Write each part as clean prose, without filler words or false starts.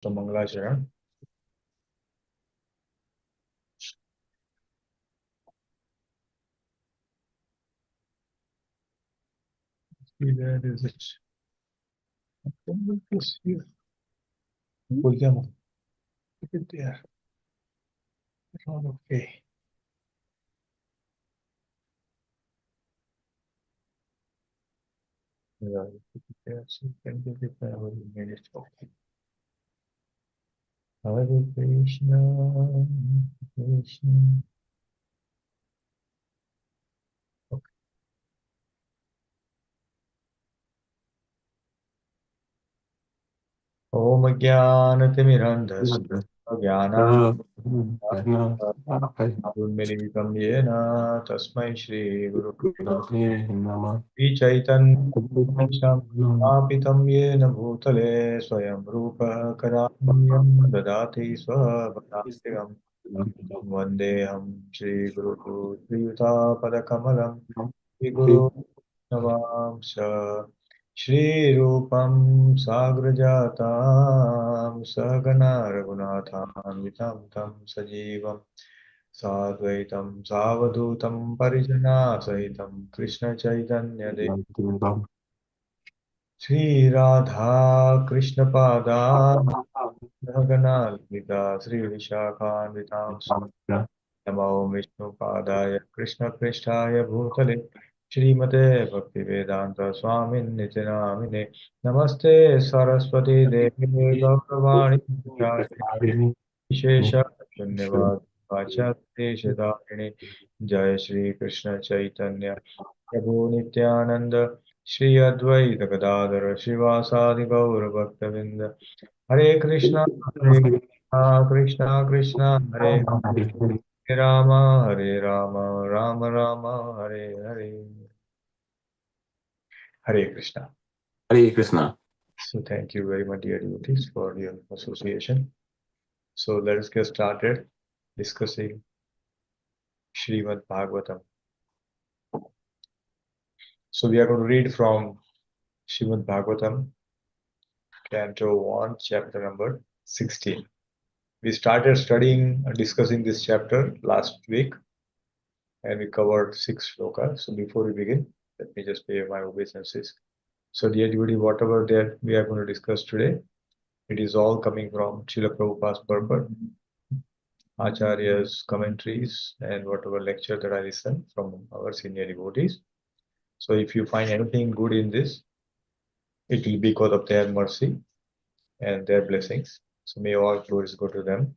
So Mangalacharan. See, where is it? This here. Put it there. It's all okay. Yeah, put it there so you can get it wherever you need it. Okay. Hare Krishna, Krishna. Okay. Om Jnanatimirandhasya Jnana Unmilitam Yena Tasmai Shri Guru Shri Chaitanya Napitam Yena Bhutale Swayam Rupa Karanyam Dadati Swabhadantikam Vandeham Shri Guru Sri Yuta Padakamalam Shri Guru Navamsa Shri Rupam Sagrajatam Sagana Raghunathan Vitam Tam Sajivam Sadvaitam Savadutam Parijana Sahitam Krishna Chaitanya Dev Shri Radha Krishna Pada Bhagana Lita Sri Vishakhanvitam Namo Vishnu Padaya Krishna Prishtaya Bhutale Shrimate Bhaktivedanta Swamin Nitinamine Namaste Saraswati Devi Gauravani Vishesha Shunnyavad Vachate Shadakini Jai Shri Krishna Chaitanya Prabhu Nityananda Shri Advaita Gadadhara Shivasadi Gaura Bhaktavinda Hare Krishna Hare Krishna Krishna Hare Hare Rama Hare Rama Rama Rama Hare Hare Hare Krishna. Hare Krishna. So thank you very much, dear devotees, for your association. So let us get started discussing Srimad Bhagavatam. So we are going to read from Srimad Bhagavatam, Canto 1, chapter number 16. We started studying and discussing this chapter last week, and we covered 6 shlokas. So before we begin, let me just pay my obeisances. So dear devotee, whatever that we are going to discuss today, it is all coming from Srila Prabhupada's purport, Acharya's commentaries, and whatever lecture that I listen from our senior devotees. So if you find anything good in this, it will be because of their mercy and their blessings. So may all glories go to them.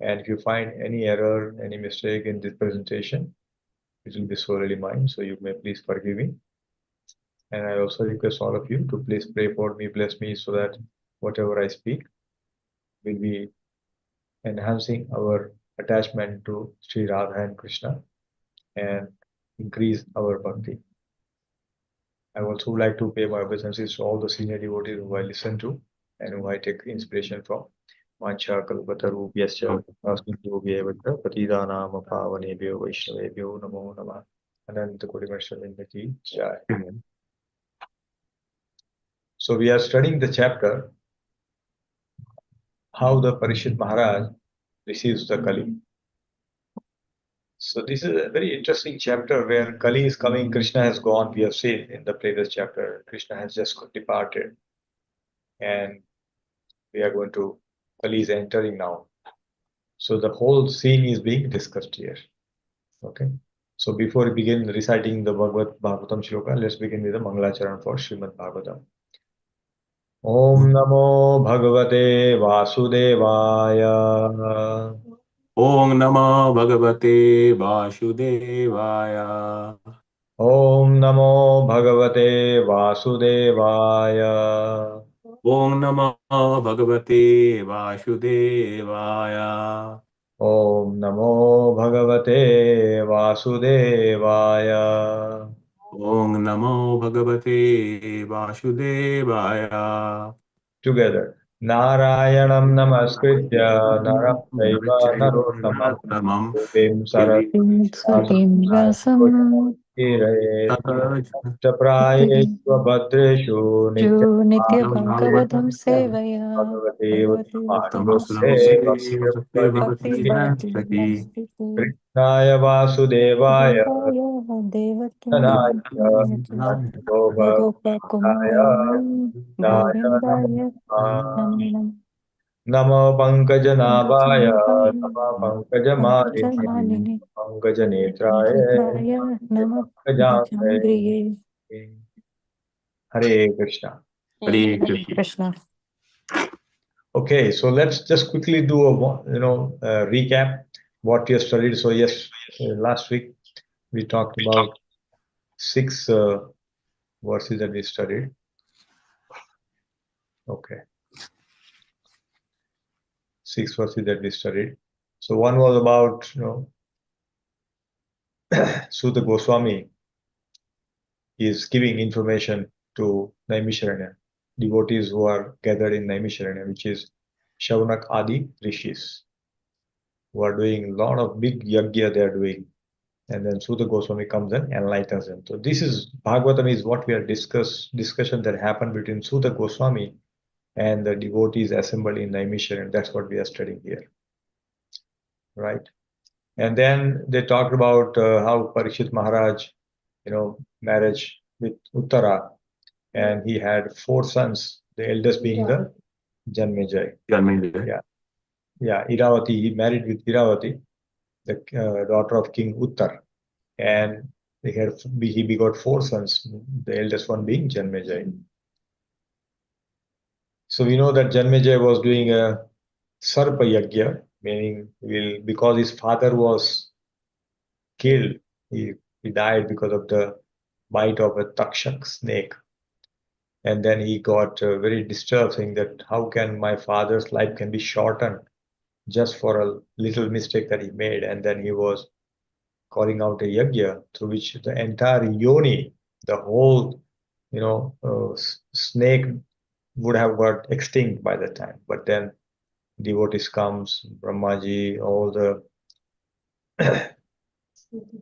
And if you find any error, any mistake in this presentation, it will be solely mine. So you may please forgive me. And I also request all of you to please pray for me, bless me, so that whatever I speak will be enhancing our attachment to Sri Radha and Krishna and increase our bhakti. I also would like to pay my obeisances to all the senior devotees who I listen to and who I take inspiration from. Mancha kalpatarubhyascha asnitubhyevatra patidanam pavanebhyo vaishnavebhyo namo namah. Ananta Kodivarshavindra ki jai. So we are studying the chapter how the Parishit Maharaj receives the Kali. So this is a very interesting chapter where Kali is coming, Krishna has gone. We have seen in the previous chapter, Krishna has just departed, and we are going to Kali is entering now. So the whole scene is being discussed here. Okay. So before we begin reciting the Bhagavatam shloka, let's begin with the Mangalacharan for Srimad Bhagavatam. Om Namo Bhagavate Vasudevaya. Om Namo Bhagavate Vasudevaya. Om Namo Bhagavate Vasudevaya. Om Namo Bhagavate Vasudevaya. Om Namo Bhagavate Vasudevaya. Om Namo Bhagavate Vasudevaya. Together. Narayanam Namaskritya Naram Daiva Narottamam Namam Devim Devi Saraswati Swatim Vyasam कीरये ततः नष्टप्रायेष्वभद्रेषु नित्य नित्यभागवतं भागवतं सेवया भगवते भगवती उत्तमाश्रमसे तमस्लमसे भक्तिर्भवति भक्ति भक्तिर्भवति कृष्णाय वासुदेवाय देवाय देवकी ननाय नन्दनाय च गोपकुमाराय गोपकुमाराय नमः गोविन्दाय नमो नमः नमो पङ्कजनाभाय पङ्कजनाभाय नमः पङ्कजमालिने पङ्कजमालिने पङ्कजनेत्राय पङ्कजनेत्राय नमः पङ्कजाङ्घ्रये भजाङ्घ्रिये Hare Krishna. Hare Hare Krishna Krishna Okay, so let's just quickly do a recap what you studied. So yes, last week we talked about six verses that we studied. Okay, six verses that we studied. So one was about Sutta Goswami is giving information to Naimisharanya devotees who are gathered in Naimisharanya, which is Shaunak Adi Rishis, who are doing a lot of big yagya they are doing. And then Sutta Goswami comes and enlightens them. So this is Bhagavatam is what we are discussion that happened between Sutta Goswami and the devotees assembled in Naimisharanya. That's what we are studying here, right? And then they talked about how Parikshit Maharaj, marriage with Uttara, and he had four sons, the eldest being the Janmejai. Janmendra Yeah, yeah, Iravati. He married with Iravati, the daughter of King Uttar, and he begot four sons, the eldest one being Janmejai. So we know that Janmejai was doing a Sarpa Yagya, meaning because his father was killed, he died because of the bite of a Takshak snake. And then he got very disturbed, saying that how can my father's life can be shortened just for a little mistake that he made. And then he was calling out a yagya through which the entire yoni, the whole, snake would have got extinct by the time. But then devotees comes, Brahmaji, all the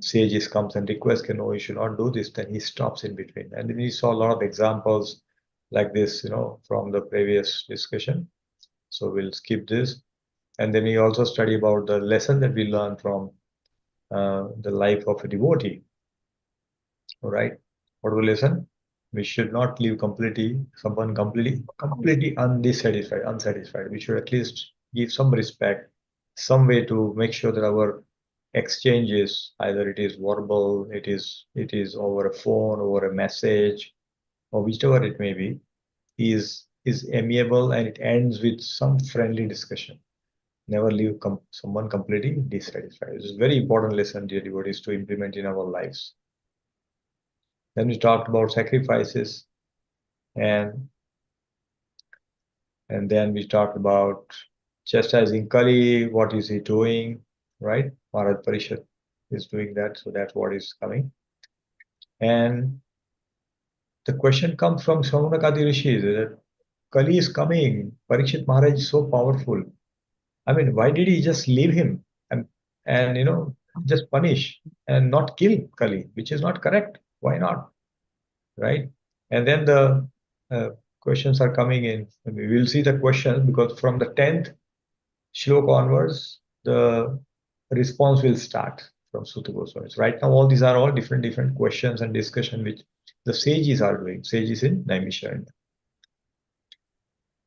sages comes and requests, no, you should not do this. Then he stops in between. And we saw a lot of examples like this, from the previous discussion. So we'll skip this. And then we also study about the lesson that we learn from the life of a devotee. All right. What will listen? We should not leave someone completely unsatisfied. We should at least give some respect, some way to make sure that our exchanges, either it is verbal, it is over a phone, over a message, or whichever it may be, is amiable and it ends with some friendly discussion. Never leave someone completely dissatisfied. It's a very important lesson, dear devotees, to implement in our lives. Then we talked about sacrifices, and then we talked about chastising Kali. What is he doing? Right? Maharaj Parishad is doing that, so that's what is coming. And the question comes from Saunakadi Rishi that Kali is coming. Parikshit Maharaj is so powerful. I mean, why did he just leave him and just punish and not kill Kali, which is not correct? Why not? Right? And then the questions are coming in. We will see the questions because from the 10th shlok onwards, the response will start from Sutta Goswami. So right now, all these are all different questions and discussion which the sages are doing. Sages in Naimisharanya.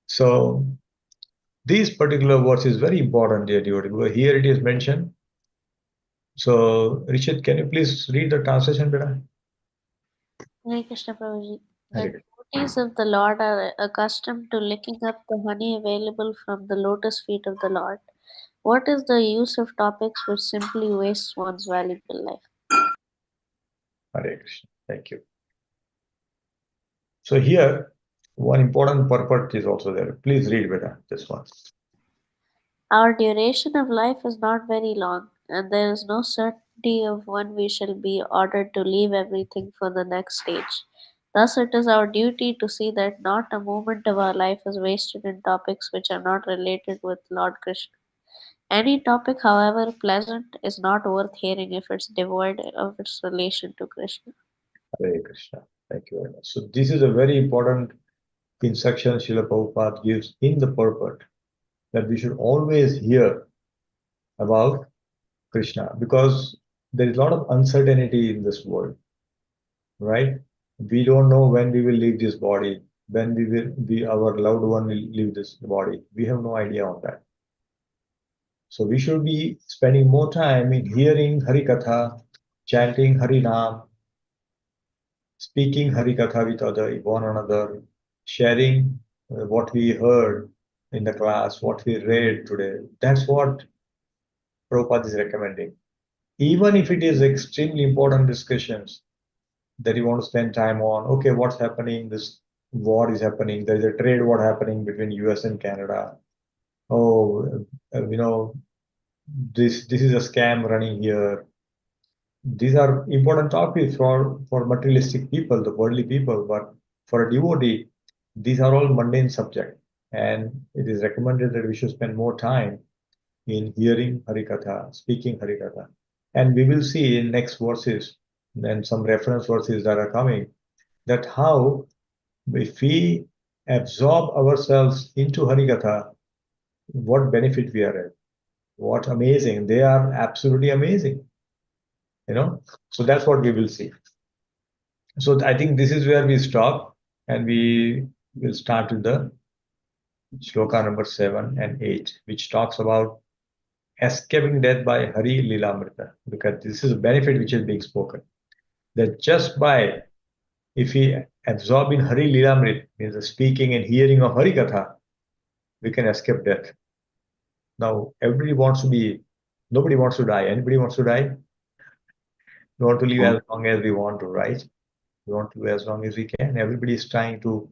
So these particular words is very important, dear devotee, because here it is mentioned. So, Richard, can you please read the translation, beta? Hare Krishna Prabhuji. Hare The Krishna. devotees of the Lord are accustomed to licking up the honey available from the lotus feet of the Lord. What is the use of topics which simply wastes one's valuable life? Hare Krishna. Thank you. So here, one important purport is also there. Please read, beta, this one. Our duration of life is not very long, and there is no certainty of when we shall be ordered to leave everything for the next stage. Thus, it is our duty to see that not a moment of our life is wasted in topics which are not related with Lord Krishna. Any topic, however pleasant, is not worth hearing if it's devoid of its relation to Krishna. Hare Krishna. Thank you very much. So this is a very important instruction Srila Prabhupada gives in the purport, that we should always hear about Krishna, because there is a lot of uncertainty in this world, right? We don't know when we will leave this body, when our loved one will leave this body. We have no idea on that. So we should be spending more time in hearing Hari Katha, chanting Hari Nam, speaking Hari Katha with one another, sharing what we heard in the class, what we read today. That's what Prabhupada is recommending. Even if it is extremely important discussions that you want to spend time on, okay, what's happening? This war is happening. There is a trade war happening between US and Canada. Oh, this is a scam running here. These are important topics for materialistic people, the worldly people, but for a devotee, these are all mundane subjects. And it is recommended that we should spend more time in hearing Harikatha, speaking Harikatha. And we will see in next verses and some reference verses that are coming, that how if we absorb ourselves into Harikatha, what benefit we are at. What amazing. They are absolutely amazing. So that's what we will see. So I think this is where we stop, and we will start with the shloka number 7 and 8, which talks about escaping death by Hari Lilamrita, because this is a benefit which is being spoken. That just by, if we absorb in Hari Lilamrit, means the speaking and hearing of Hari Katha, we can escape death. Now, nobody wants to die. Anybody wants to die? We want to live as long as we want to, right? We want to live as long as we can. Everybody is trying to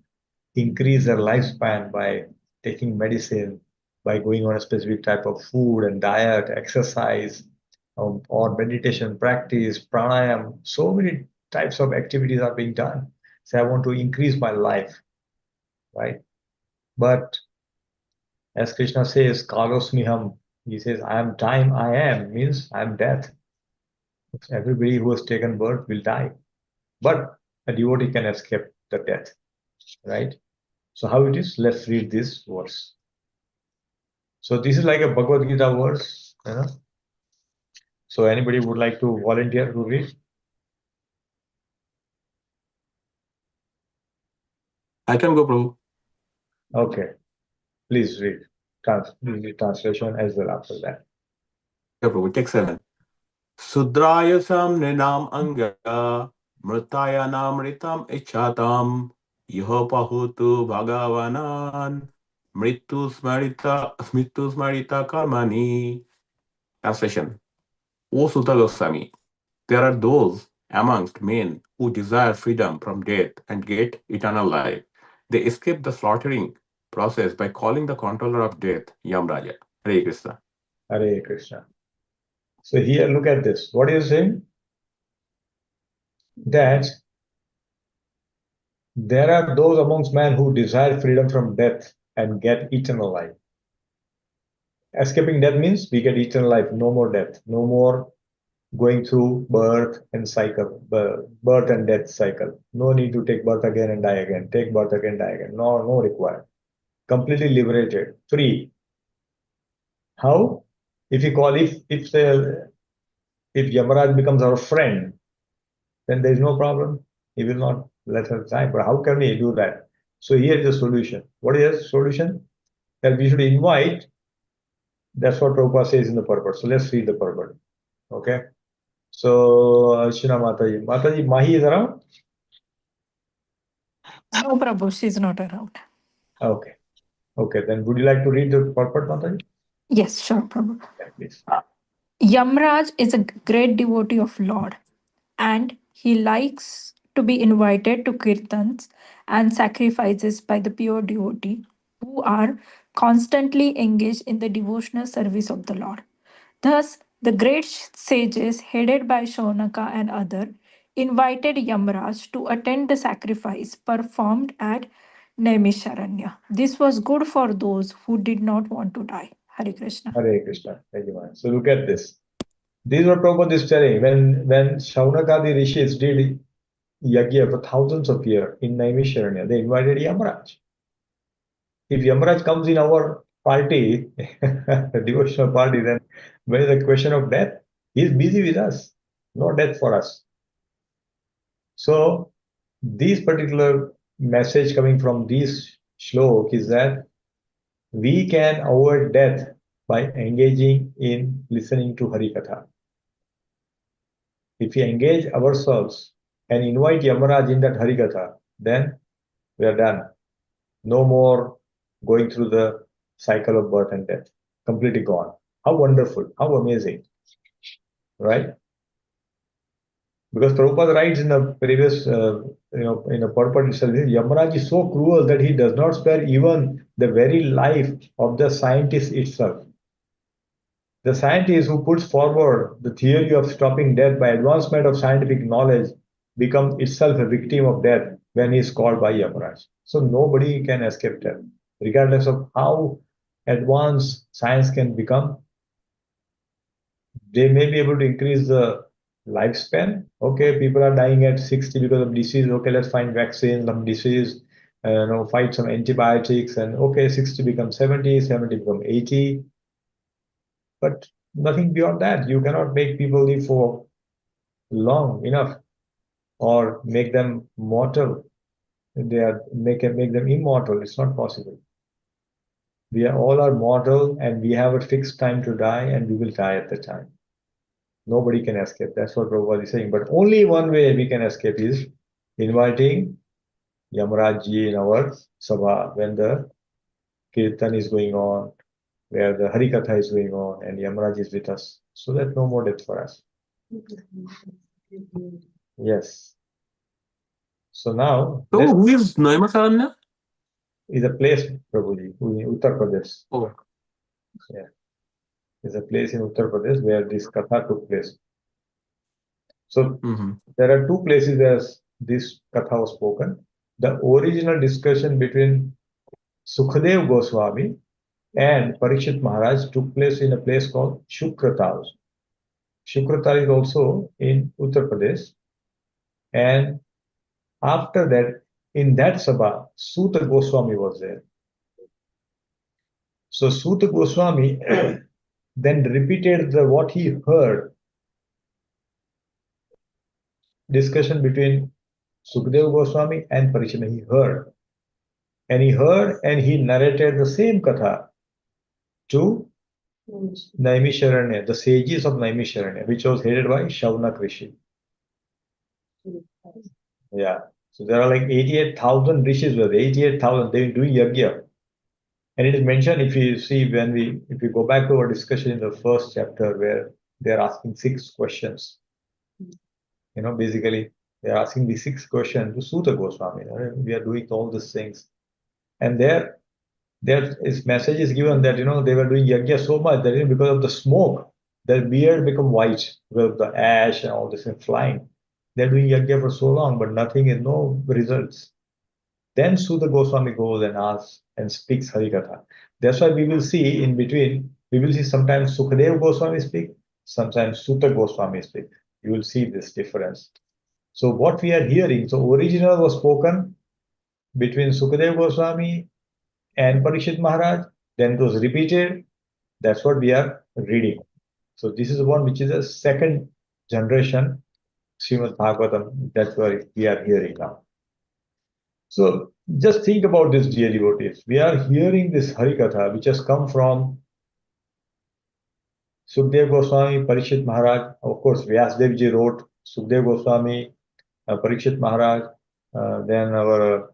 increase their lifespan by taking medicine, by going on a specific type of food and diet, exercise, or meditation practice, pranayam. So many types of activities are being done. So I want to increase my life, right? But as Krishna says, Kalosmiham, he says, I am time, I am, means I am death. Everybody who has taken birth will die. But a devotee can escape the death, right? So how it is? Let's read this verse. So this is like a Bhagavad Gita verse. So anybody would like to volunteer to read? I can go, Prabhu. Okay, please read. Read translation as well after that. Yeah, Prabhu. Take 7. Sudraya samninam anga mrtaya namritam ichatam yoho pahutu bhagavanan mrittu smarita karmani. Translation. O Sutta Goswami, there are those amongst men who desire freedom from death and get eternal life. They escape the slaughtering process by calling the controller of death Yamraja. Hare Krishna. Hare Krishna. So here, look at this. What is saying? That there are those amongst men who desire freedom from death and get eternal life. Escaping death means we get eternal life, no more death, no more going through birth and cycle, birth and death cycle. No need to take birth again and die again. Take birth again, die again. No required. Completely liberated, free. How? If Yamaraj becomes our friend, then there is no problem. He will not let us die. But how can we do that? So here is the solution. What is the solution? That we should invite. That's what Prabhupada says in the purport. So let's read the purport. Okay. So Archana Mataji, Mahi is around? No, Prabhu, she's not around. Okay. Okay, then would you like to read the purport, Mataji? Yes, sure, Prabhu. Yeah, please. Yamraj is a great devotee of Lord, and he likes to be invited to kirtans and sacrifices by the pure devotee who are constantly engaged in the devotional service of the Lord. Thus, the great sages, headed by Shaunaka and other, invited Yamraj to attend the sacrifice performed at Naimisharanya. This was good for those who did not want to die. Hare Krishna. Hare Krishna. Thank you, man. So look at this. These were Prabhupada is telling when Shaunakadi rishis did yagya for thousands of years in Naimisharanya, they invited Yamaraj. If Yamaraj comes in our party, the devotional party, then when is the question of death? He is busy with us, no death for us. So this particular message coming from this shlok is that we can avoid death by engaging in listening to Harikatha. If we engage ourselves and invite Yamaraj in that Harikatha, then we are done. No more going through the cycle of birth and death. Completely gone. How wonderful, how amazing, right? Because Prabhupada writes in the previous, in a purport itself, Yamaraj is so cruel that he does not spare even the very life of the scientist itself. The scientist who puts forward the theory of stopping death by advancement of scientific knowledge becomes itself a victim of death when he is called by Yamaraj. So nobody can escape death, regardless of how advanced science can become. They may be able to increase the lifespan. Okay, people are dying at 60 because of disease. Okay, let's find vaccine, some disease, fight some antibiotics, and okay, 60 becomes 70, 70 become 80. But nothing beyond that. You cannot make people live for long enough or make them mortal. Make them immortal. It's not possible. We are all are mortal and we have a fixed time to die and we will die at the time. Nobody can escape. That's what Prabhupada is saying. But only one way we can escape is inviting Yamarajji in our sabha when the kirtan is going on, where the Harikatha is going on, and Yamaraj is with us, so that no more death for us. Yes. So now, So this who is Naimisharanya? is a place, Prabhuji, in Uttar Pradesh. Oh. Yeah. Is a place in Uttar Pradesh where this katha took place. So there are two places where this katha was spoken. The original discussion between Sukhdev Goswami and Parikshit Maharaj took place in a place called Shukratal. Shukratal is also in Uttar Pradesh. And after that, in that sabha, Suta Goswami was there. So Suta Goswami then repeated what he heard. Discussion between Sukadeva Goswami and Parikshit. He heard. And he heard and he narrated the same katha to Naimisharanya, the sages of Naimisharanya, which was headed by Shaunak Rishi. Yeah. So there are like 88,000 rishis were there, 88,000. They were doing yagya. And it is mentioned, if you see, if we go back to our discussion in the first chapter where they are asking 6 questions. Basically, they are asking the 6 questions to Suta Goswami. We are doing all these things. And there is message is given that, they were doing yagya so much that because of the smoke, their beard become white with the ash and all this and flying. They're doing yagya for so long, but nothing is no results. Then Suta Goswami goes and asks and speaks Harikatha. That's why we will see in between, we will see sometimes Sukadev Goswami speak, sometimes Suta Goswami speak. You will see this difference. So what we are hearing, so original was spoken between Sukadev Goswami and Parikshit Maharaj, then it was repeated. That's what we are reading. So this is one which is a second generation Srimad Bhagavatam. That's what we are hearing now. So just think about this, dear devotees. We are hearing this Harikatha, which has come from Sukdev Goswami, Parikshit Maharaj. Of course, Vyasdev ji wrote Sukdev Goswami, Parikshit Maharaj, then our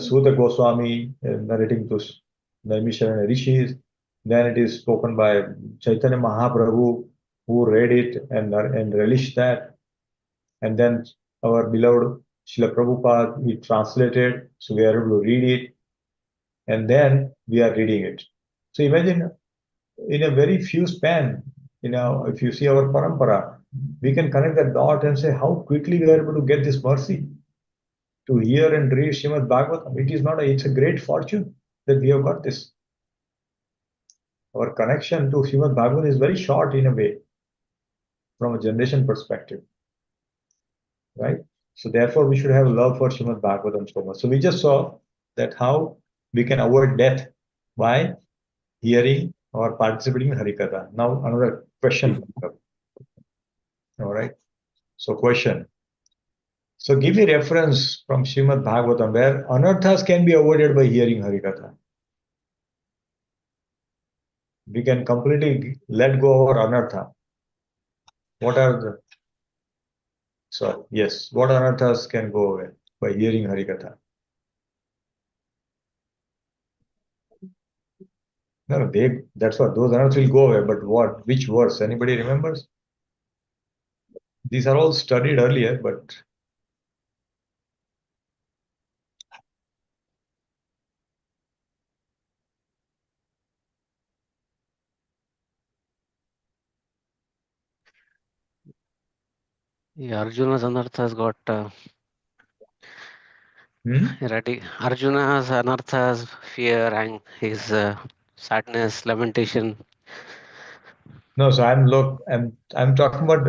Suta Goswami narrating to Naimisharanya Rishis. Then it is spoken by Chaitanya Mahaprabhu, who read it and relished that. And then our beloved Srila Prabhupada, he translated, so we are able to read it. And then we are reading it. So imagine in a very few span, if you see our parampara, we can connect that dot and say how quickly we are able to get this mercy to hear and read Srimad Bhagavatam. It's a great fortune that we have got this. Our connection to Srimad Bhagavatam is very short in a way, from a generation perspective, right? So therefore, we should have love for Srimad Bhagavatam so much. So we just saw that how we can avoid death by hearing or participating in Harikatha. Now another question comes up. All right. So question. So give me reference from Srimad Bhagavatam where anarthas can be avoided by hearing Harikatha. We can completely let go of our anartha. What are the what anarthas can go away by hearing Harikatha? No, that's what those anarthas will go away, but what? Which verse? Anybody remembers? These are all studied earlier, but Yeah, Arjuna's anartha has got ready. Arjuna's anartha has fear and his sadness, lamentation. no, so I'm talking about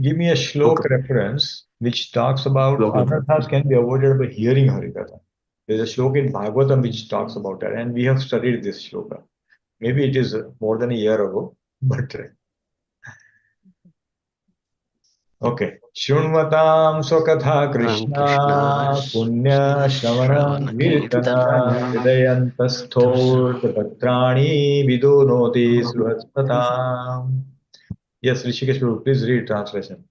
give me a shlok reference which talks about anarthas can be avoided by hearing Harikatha. There's a shloka in Bhagavatam which talks about that, and we have studied this shloka. Maybe it is more than a year ago, but okay. Shrunvatam Swakatha Ram Krishna Krishna Punya Shravana Shravana Kirtana Kirtana Hridayantastho Patrani Vidunoti Suhastatam. Yes, Rishikesh Prabhu, please read translation.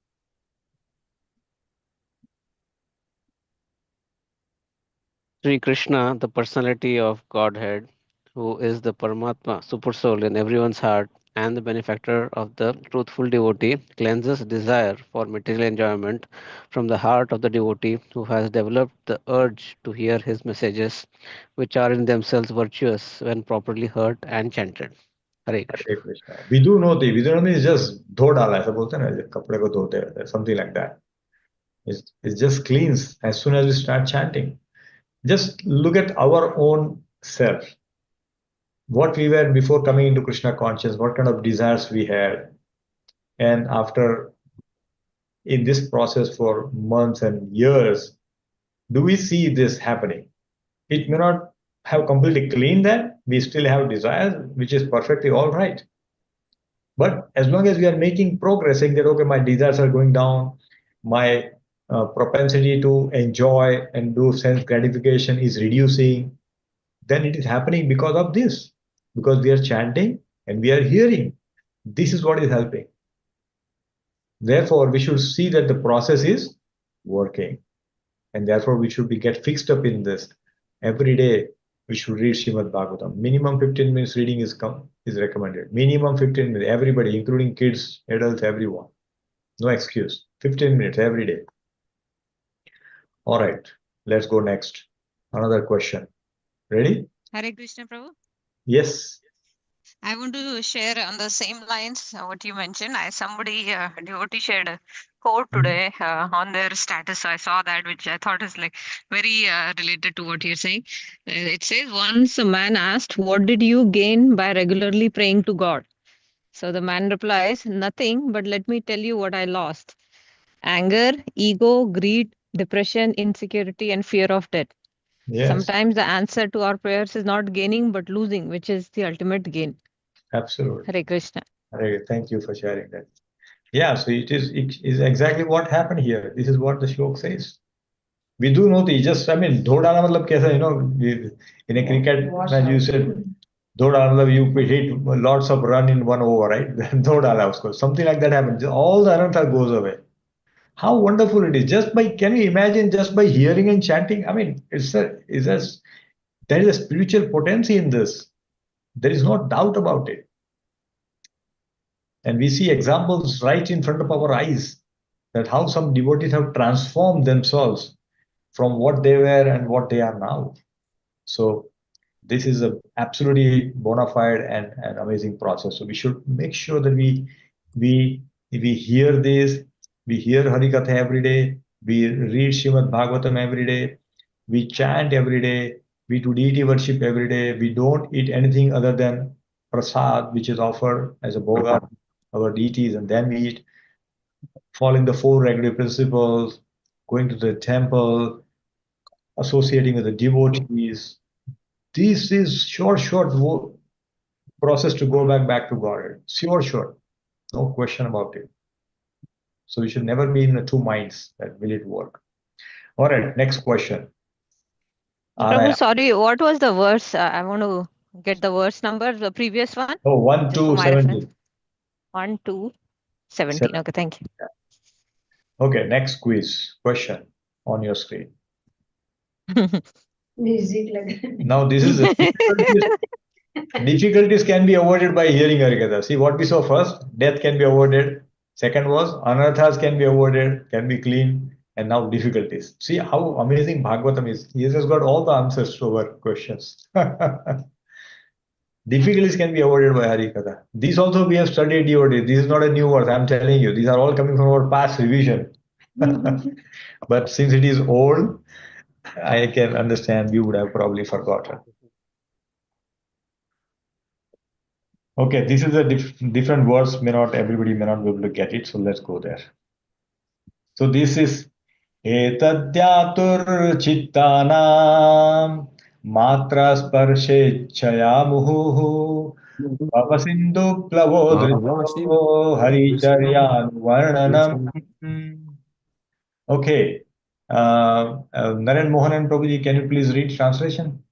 Sri Krishna, the personality of Godhead, who is the Paramatma, Supersoul in everyone's heart, and the benefactor of the truthful devotee, cleanses desire for material enjoyment from the heart of the devotee who has developed the urge to hear his messages, which are in themselves virtuous when properly heard and chanted. Hare Krishna. Hare Krishna. Vidunoti is just धो डाला ऐसा बोलते हैं ना कपड़े को धोते हैं something like that. It just cleans as soon as we start chanting. Just look at our own self. What we were before coming into Krishna consciousness, what kind of desires we had. And after in this process for months and years, do we see this happening? It may not have completely cleaned that. We still have desires, which is perfectly all right. But as long as we are making progress, saying that, okay, my desires are going down, my propensity to enjoy and do sense gratification is reducing, then it is happening because of this. Because we are chanting and we are hearing. This is what is helping. Therefore, we should see that the process is working. And therefore, we should get fixed up in this. Every day, we should read Srimad Bhagavatam. Minimum 15 minutes reading is recommended. Minimum 15 minutes, everybody, including kids, adults, everyone. No excuse. 15 minutes every day. All right, let's go next. Another question. Ready? Hare Krishna Prabhu. Yes. I want to share on the same lines what you mentioned. Somebody devotee shared a quote today on their status. I saw that, which I thought is like very related to what you're saying. It says, once a man asked, "What did you gain by regularly praying to God?" So the man replies, "Nothing, but let me tell you what I lost: anger, ego, greed, depression, insecurity, and fear of death." Yes. Sometimes the answer to our prayers is not gaining, but losing, which is the ultimate gain. Absolutely. Hare Krishna. Hare, thank you for sharing that. Yeah, so it is exactly what happened here. This is what the shlok says. We do know the just, I mean, dho dana matlab kaisa, in a cricket match you said, dho dana matlab you hit lots of run in one over, right? Dho dala usko. Something like that happens. All the anartha goes away. How wonderful it is. Can you imagine just by hearing and chanting? I mean, there is a spiritual potency in this. There is no doubt about it. And we see examples right in front of our eyes that how some devotees have transformed themselves from what they were and what they are now. So this is a absolutely bona fide and amazing process. So we should make sure that we hear this, we hear Harikatha every day, we read Srimad Bhagavatam every day, we chant every day, we do deity worship every day, we don't eat anything other than prasad, which is offered as a bhoga, our deities, and then we eat, following the four regular principles, going to the temple, associating with the devotees. This is short process to go back to God. Sure. No question about it. So we should never be in the two minds that will it work. All right, next question. Prabhu, sorry, what was the verse? I want to get the verse number, the previous one. Oh, 1 Just for to my reference. 17. 1 to 17. Okay, thank you. Okay, next quiz question on your screen. Now this is the difficulties can be avoided by hearing Harikatha. See what we saw first, death can be avoided. Second was anarthas can be avoided, can be clean, and now difficulties. See how amazing Bhagavatam is. He has got all the answers to our questions. Difficulties can be avoided by Harikatha. These also we have studied devotees. This is not a new word. I'm telling you. These are all coming from our past revision. But since it is old, I can understand you would have probably forgotten. Okay, this is a different words. Everybody may not be able to get it. So let's go there. So this is etadyatur chittanam matra sparshe chaya muhu Bhavasindu plavo drito haricharya varnanam. Okay. Naren Mohan and Prabhuji, can you please read translation?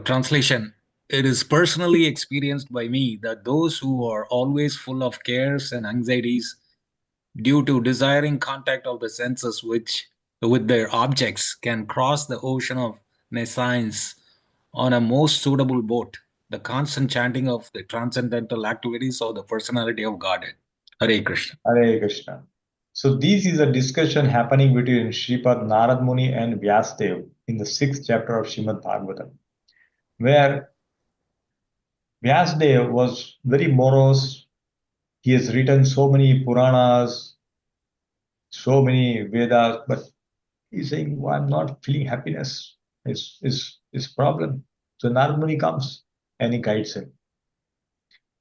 Translation. It is personally experienced by me that those who are always full of cares and anxieties due to desiring contact of the senses with their objects can cross the ocean of nescience on a most suitable boat, the constant chanting of the transcendental activities of the personality of Godhead. Hare Krishna. Hare Krishna. So this is a discussion happening between Sripad Narad Muni and Vyasdev in the 6th chapter of Srimad Bhagavatam, where Vyasdev was very morose. He has written so many Puranas, so many Vedas, but he's saying, well, I'm not feeling happiness. It's problem. So Narad Muni comes and he guides him.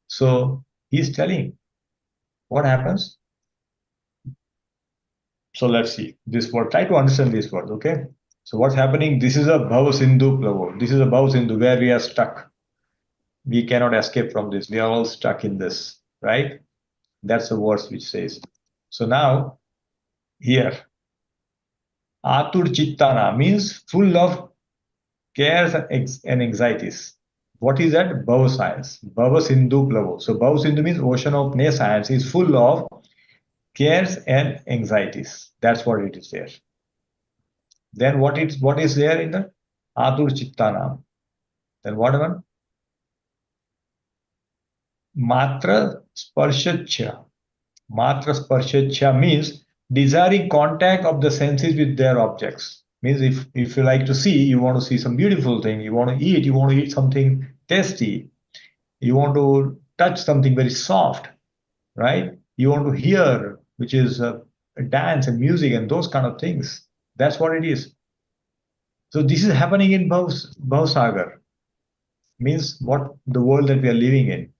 So he's telling what happens. So let's see this word. Try to understand this word, okay? So what's happening? This is a Bhava Sindhu Plavo. This is a Bhava Sindhu where we are stuck. We cannot escape from this. We are all stuck in this, right? That's the verse which says. So now here, Atur Chittana means full of cares and anxieties. What is that? Bhava science. Bhava Sindhu Plavo. So Bhava Sindhu means ocean of science is full of cares and anxieties. That's what it is there. Then what is there in the Atur Chittana? Then what one? Matra Sparshachya. Matra Sparshachya means desiring contact of the senses with their objects. Means if you like to see, you want to see some beautiful thing, you want to eat something tasty, you want to touch something very soft, right? You want to hear, which is a dance and music and those kind of things. That's what it is. So this is happening in Bhavsagar, means what the world that we are living in.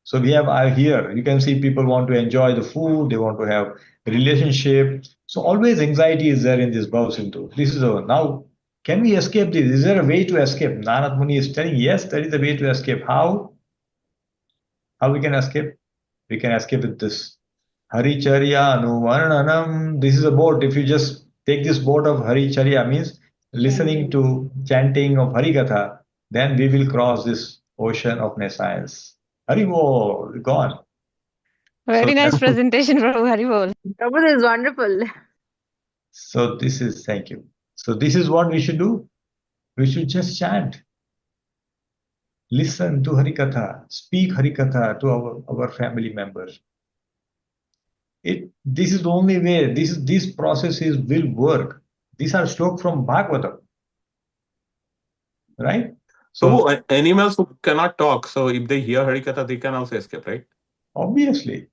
So we have here, you can see people want to enjoy the food, they want to have a relationship. So always anxiety is there in this Bhavsindhu. This is now, can we escape this? Is there a way to escape? Narad Muni is telling, yes, there is a way to escape. How? How we can escape? We can escape with this. Haricharya Anuvarnanam. This is a boat. If you just take this boat of Haricharya, means listening to chanting of Harikatha, then we will cross this ocean of nescience. Haribol, gone. Very nice presentation, Prabhu. Haribol. Prabhu, this is wonderful. So this is, thank you. So this is what we should do. We should just chant. Listen to Harikatha. Speak Harikatha to our family members. This is the only way. These processes will work. These are slokas from Bhagavatam, right? So animals who cannot talk, so if they hear Harikatha, they can also escape, right? Obviously.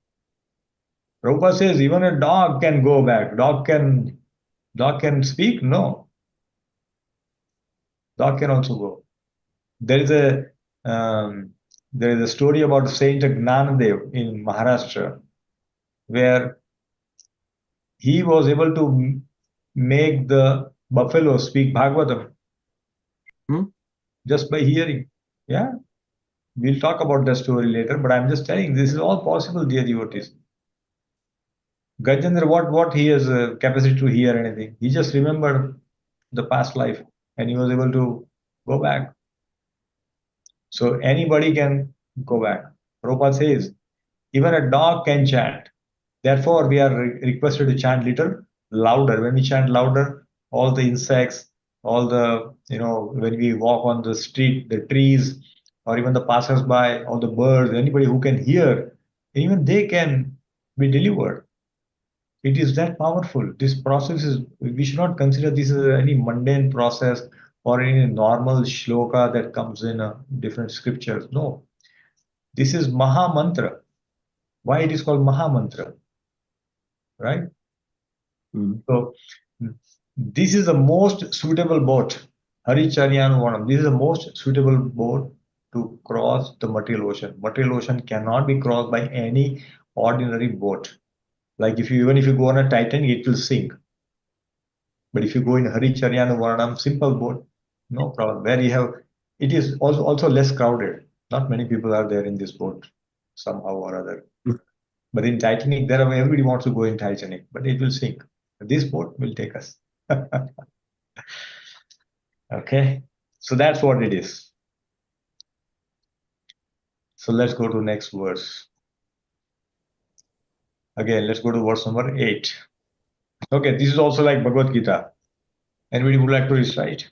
Prabhupada says even a dog can go back. Dog can speak? No. Dog can also go. There is a There is a story about Saint Gnanadev in Maharashtra, where he was able to make the buffalo speak Bhagavatam Hmm? just by hearing. Yeah, we'll talk about that story later, but I'm just telling this is all possible, dear devotees. Gajendra, what he has capacity to hear anything? He just remembered the past life and he was able to go back. So anybody can go back. Prabhupada says, even a dog can chant. Therefore, we are requested to chant little louder. When we chant louder, all the insects, all the, when we walk on the street, the trees, or even the passers-by, or the birds, anybody who can hear, even they can be delivered. It is that powerful. This process is, we should not consider this as any mundane process or any normal shloka that comes in different scriptures. No, this is Maha Mantra. Why it is called Maha Mantra, right? So this is the most suitable boat, Haricharyan. This is the most suitable boat to cross the material ocean. Material ocean cannot be crossed by any ordinary boat. Like even if you go on a Titanic, it will sink. But if you go in Haricharyan Varanam, simple boat, no problem. Where you have, it is also less crowded. Not many people are there in this boat, somehow or other. But in Titanic, everybody wants to go in Titanic, but it will sink. This boat will take us. Okay, so that's what it is. So let's go to next verse. Again, let's go to verse number 8. Okay, this is also like Bhagavad Gita. Anybody would like to recite?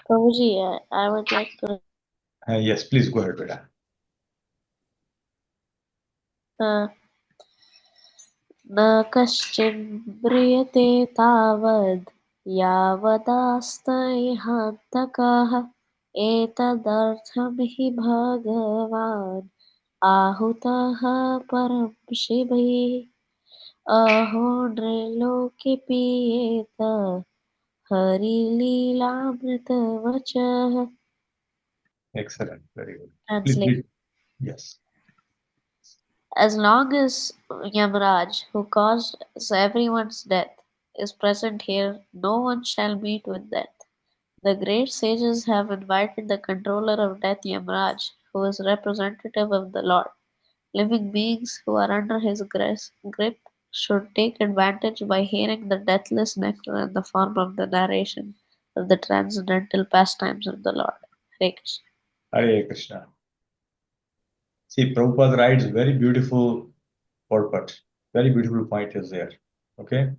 Prabhuji, I would like to. Yes, please go ahead, Beta. न कश्चिन्म्रियते तावद् यावदास्तैहान्तकाः एतदर्थं हि भगवान् आहुतः परं शिवैः अहो नृलोके पीयेत हरिलीलामृतवचः. Excellent, very good. Translate. Yes. As long as Yamaraj, who caused everyone's death, is present here, no one shall meet with death. The great sages have invited the controller of death, Yamaraj, who is representative of the Lord. Living beings who are under his grip should take advantage by hearing the deathless nectar in the form of the narration of the transcendental pastimes of the Lord. Hare Krishna. Hare Krishna. See, Prabhupada writes very beautiful purport. Very beautiful point is there. Okay.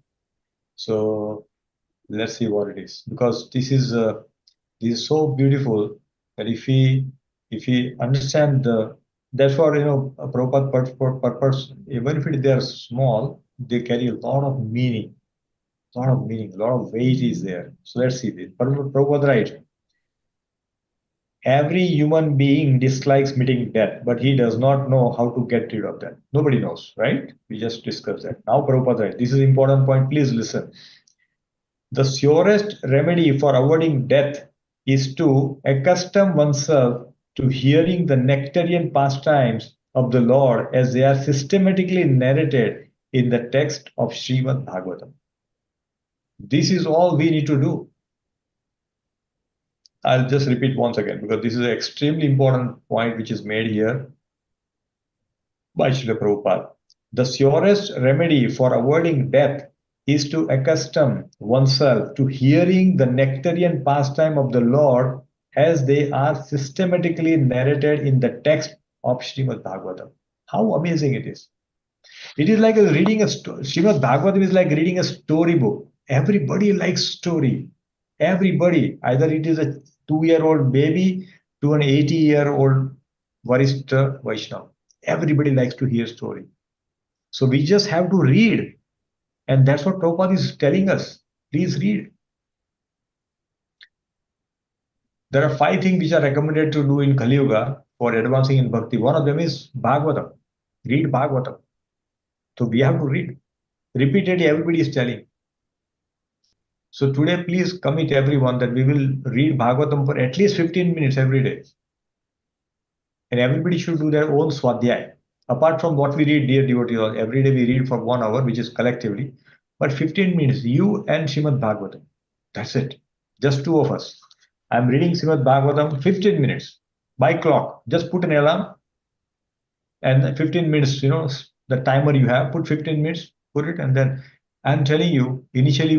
So let's see what it is. Because this is so beautiful that if we understand that's what Prabhupada purpose, even if they are small, they carry a lot of meaning, a lot of weight is there. So let's see this. Prabhupada writes, every human being dislikes meeting death, but he does not know how to get rid of that. Nobody knows, right? We just discussed that. Now Prabhupada writes, this is an important point, please listen. The surest remedy for avoiding death is to accustom oneself to hearing the nectarian pastimes of the Lord as they are systematically narrated in the text of Srimad Bhagavatam. This is all we need to do. I'll just repeat once again because this is an extremely important point which is made here by Srila Prabhupada. The surest remedy for avoiding death is to accustom oneself to hearing the nectarian pastime of the Lord as they are systematically narrated in the text of Srimad Bhagavatam. How amazing it is. It is like reading a Srimad Bhagavatam is like reading a storybook. Everybody likes story. Everybody, either it is a 2-year-old baby to an 80-year-old Varishta Vaishnava. Everybody likes to hear story. So we just have to read. And that's what Prabhupada is telling us. Please read. There are 5 things which are recommended to do in Kali Yuga for advancing in bhakti. One of them is Bhagavatam. Read Bhagavatam. So we have to read. Repeatedly, everybody is telling. So today, please commit everyone that we will read Bhagavatam for at least 15 minutes every day. And everybody should do their own swadhyay. Apart from what we read, dear devotees, every day we read for 1 hour, which is collectively, but 15 minutes, you and Srimad Bhagavatam. That's it. Just two of us. I'm reading Srimad Bhagavatam 15 minutes by clock. Just put an alarm and 15 minutes, the timer you have, put 15 minutes, put it, and then I'm telling you, initially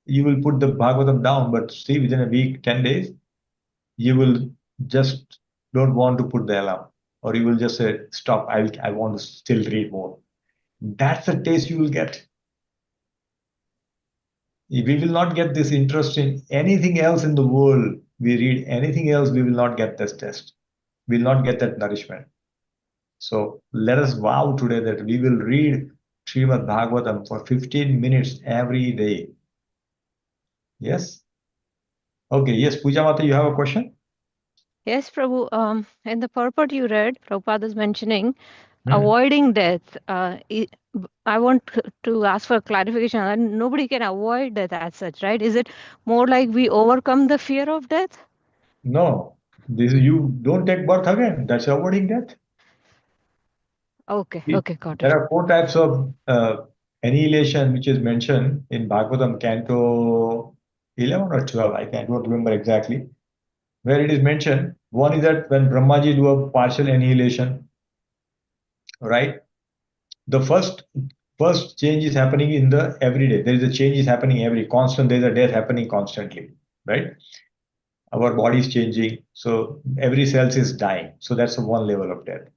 you will put the Bhagavatam down, but see, within a week, 10 days, you will just don't want to put the alarm, or you will just say, stop, I want to still read more. That's the taste you will get. If we will not get this interest in anything else in the world, we read anything else, we will not get this taste. We will not get that nourishment. So let us vow today that we will read Srimad Bhagavatam for 15 minutes every day. Yes? Okay, yes, Puja Mata, you have a question? Yes, Prabhu. In the purport you read, Prabhupada is mentioning Hmm. avoiding death. I want to ask for clarification. Nobody can avoid death as such, right? Is it more like we overcome the fear of death? No, this is you don't take birth again. That's avoiding death. Okay, See, okay, got there it. are four types of annihilation which is mentioned in Bhagavatam Canto 11 or 12. I don't remember exactly. Where it is mentioned, one is that when Brahmaji do a partial annihilation, right? The first change is happening in the everyday. There is a change is happening every constant. There is a death happening constantly, right? Our body is changing, so every cell is dying. So that's one level of death.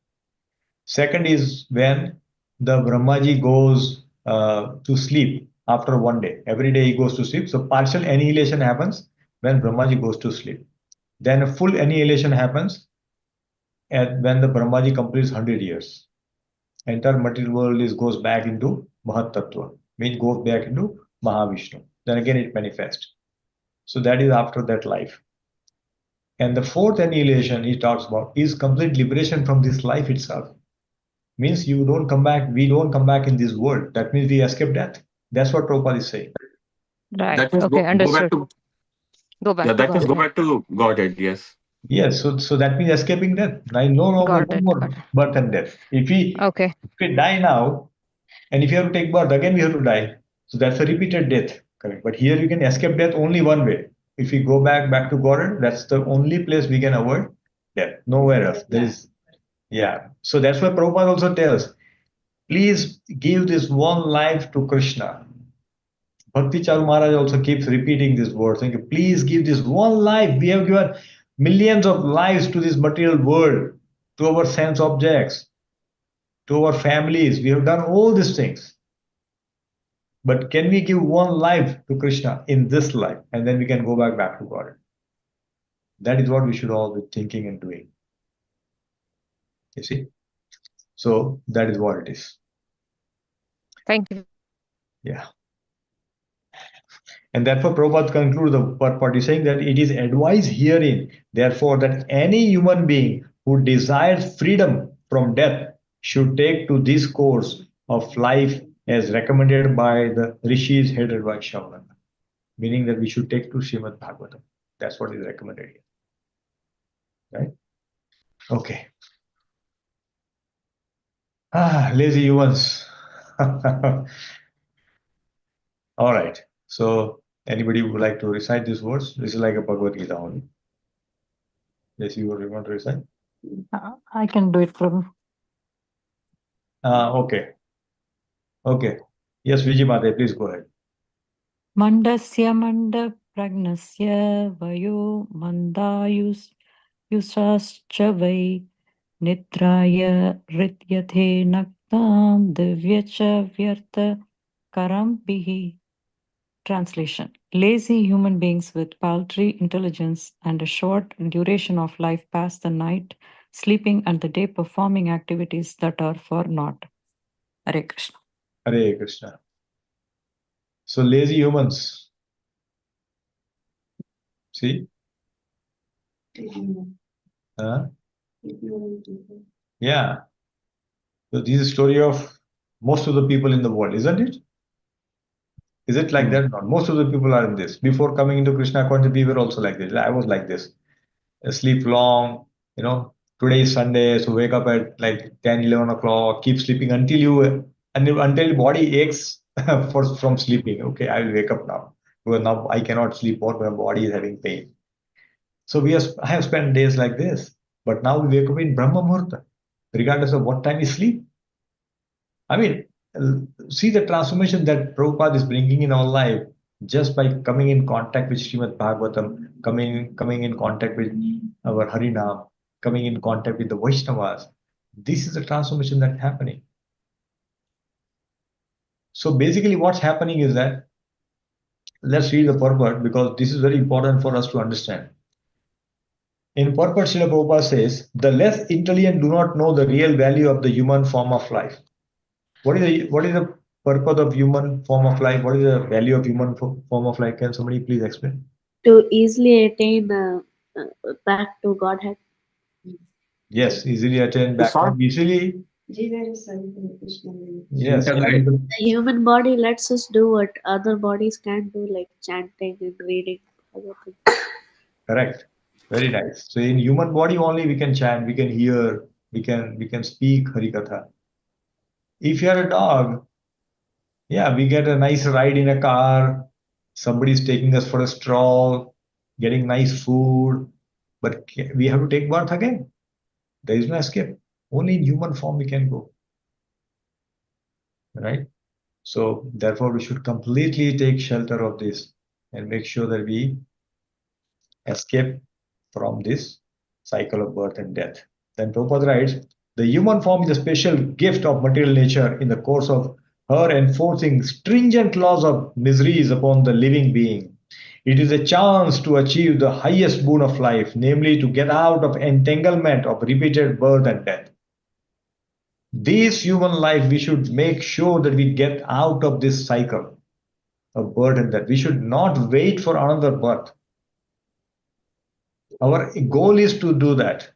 Second is when the Brahmaji goes to sleep after one day. Every day he goes to sleep. So partial annihilation happens when Brahmaji goes to sleep. Then a full annihilation happens when the Brahmaji completes 100 years. Entire material world goes back into Mahat Tattva, means goes back into Mahavishnu. Then again it manifests. So that is after that life. And the fourth annihilation he talks about is complete liberation from this life itself. Means you don't come back, we don't come back in this world. That means we escape death. That's what Prabhupada is saying. Right. That means Okay, go back understood. to Go back yeah. to That means go Godhead. back to Godhead. Yes. Yes, so that means escaping death. Now no longer Got no it. more Got it. birth and death. If Okay. we die now, and if you have to take birth, again we have to die. So that's a repeated death. Correct. But here you can escape death only one way. If we go back to Godhead, that's the only place we can avoid death. Nowhere else. There is So that's why Prabhupada also tells, please give this one life to Krishna. Bhakti Charu Maharaj also keeps repeating this word, saying, please give this one life. We have given millions of lives to this material world, to our sense objects, to our families. We have done all these things. But can we give one life to Krishna in this life, and then we can go back to God? That is what we should all be thinking and doing. You see? So that is what it is. Thank you. Yeah. And therefore, Prabhupada concludes the purport is saying that it is advised herein, therefore, that any human being who desires freedom from death should take to this course of life as recommended by the rishis headed by Shaunaka. Meaning that we should take to Srimad Bhagavatam. That's what is recommended here. Right? Okay. Lazy humans. All right. So anybody would like to recite these words? This is like a Bhagavad Gita only. Yes, you want to recite? I can do it from Okay. Okay. Yes, Vijay, please go ahead. Mandasya Manda Pragnasya Vayo Mandayus Yusascha Vai Nidraya Rityathe Naktam Divyacha Vyartha Karambihi. Translation: lazy human beings with paltry intelligence and a short duration of life pass the night sleeping and the day performing activities that are for naught. Hare Krishna. Hare Krishna. So lazy humans. See? Huh? Yeah. So this is a story of most of the people in the world, isn't it? Is it like that? Not. Most of the people are in this. Before coming into Krishna consciousness, we were also like this. I was like this. Sleep long, today is Sunday, so wake up at like 10, 11 o'clock, keep sleeping until your body aches from sleeping. Okay, I will wake up now. Because now I cannot sleep more, my body is having pain. So I have spent days like this, but now we wake up in Brahma Muhurta, regardless of what time we sleep. I mean, see the transformation that Prabhupada is bringing in our life just by coming in contact with Srimad Bhagavatam, coming in contact with our Harinam, coming in contact with the Vaishnavas. This is the transformation that's happening. So basically what's happening is that, let's read the purport because this is very important for us to understand. In purport, Srila Prabhupada says, the less intelligent do not know the real value of the human form of life. What is the purpose of human form of life? What is the value of human form of life? Can somebody please explain? To easily attain back to Godhead. Yes, easily attain back. Sir? Easily. Yes. Integrate. The human body lets us do what other bodies can't do, like chanting and reading other things. Correct. Very nice. So in human body only we can chant, we can hear, we can speak Harikatha. If you are a dog, yeah, we get a nice ride in a car, somebody's taking us for a stroll, getting nice food, but we have to take birth again. There is no escape. Only in human form we can go. Right? So therefore we should completely take shelter of this and make sure that we escape from this cycle of birth and death. Then Prabhupada writes, the human form is a special gift of material nature in the course of her enforcing stringent laws of miseries upon the living being. It is a chance to achieve the highest boon of life, namely to get out of entanglement of repeated birth and death. This human life, we should make sure that we get out of this cycle of birth and death. We should not wait for another birth. Our goal is to do that.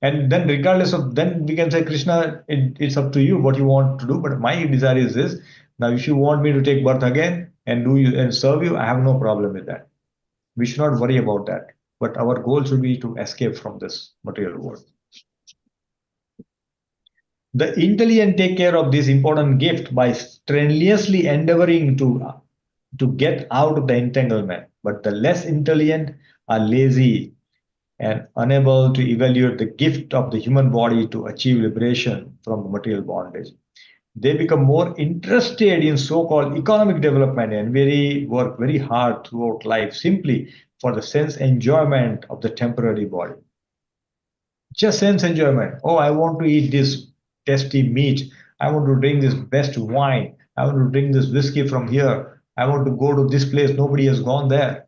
And then regardless of, then we can say, Krishna, it's up to you what you want to do. But my desire is this. Now, if you want me to take birth again and serve you, I have no problem with that. We should not worry about that. But our goal should be to escape from this material world. The intelligent take care of this important gift by strenuously endeavoring to get out of the entanglement. But the less intelligent are lazy and unable to evaluate the gift of the human body to achieve liberation from the material bondage. They become more interested in so-called economic development and work very hard throughout life simply for the sense enjoyment of the temporary body. Just sense enjoyment. Oh, I want to eat this tasty meat. I want to drink this best wine. I want to drink this whiskey from here. I want to go to this place. Nobody has gone there.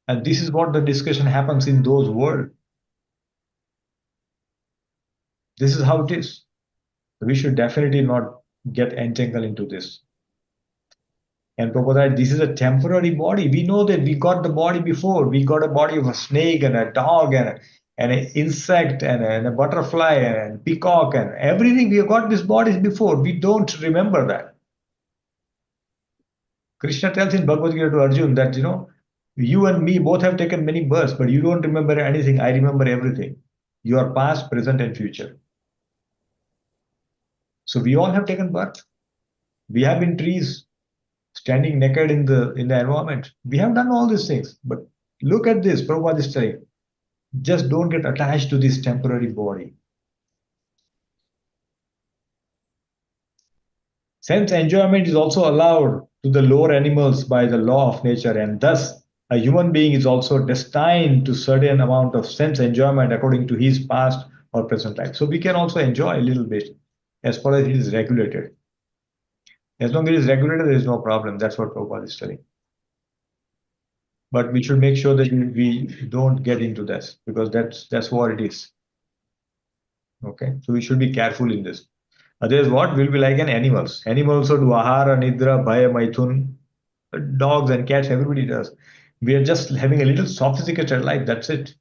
And this is what the discussion happens in those worlds. This is how it is. We should definitely not get entangled into this. And Prabhupada, this is a temporary body. We know that we got the body before. We got a body of a snake and a dog and an insect and a butterfly and a peacock and everything. We have got these bodies before. We don't remember that. Krishna tells in Bhagavad Gita to Arjun that, you and me both have taken many births, but you don't remember anything. I remember everything. You are past, present, and future. So we all have taken birth. We have been trees standing naked in the environment. We have done all these things. But look at this, Prabhupada is saying, just don't get attached to this temporary body. Sense enjoyment is also allowed to the lower animals by the law of nature, and thus a human being is also destined to certain amount of sense enjoyment according to his past or present life. So we can also enjoy a little bit as far as it is regulated. As long as it is regulated, there is no problem. That's what Prabhupada is telling. But we should make sure that we don't get into this because that's what it is. Okay, so we should be careful in this. Otherwise, what will be like an animals? Animals also do ahara, nidra, bhaya, maithun. Dogs and cats, everybody does. We are just having a little sophisticated life. That's it.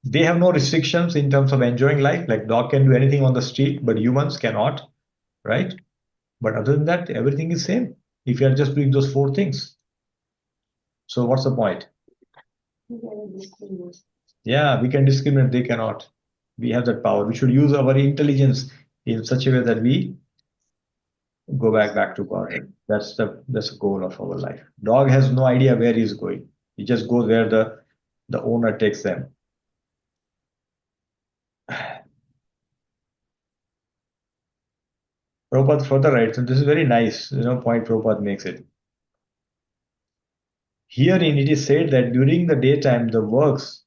They have no restrictions in terms of enjoying life. Like dog can do anything on the street, but humans cannot, right? But other than that, everything is same. If you are just doing those four things. So what's the point? Yeah, we can discriminate, they cannot. We have that power. We should use our intelligence in such a way that we go back to Godhead. That's the goal of our life. Dog has no idea where he's going. He just goes where the owner takes them. Prabhupada further writes, and this is very nice, point Prabhupada makes it. Herein it is said that during the daytime the works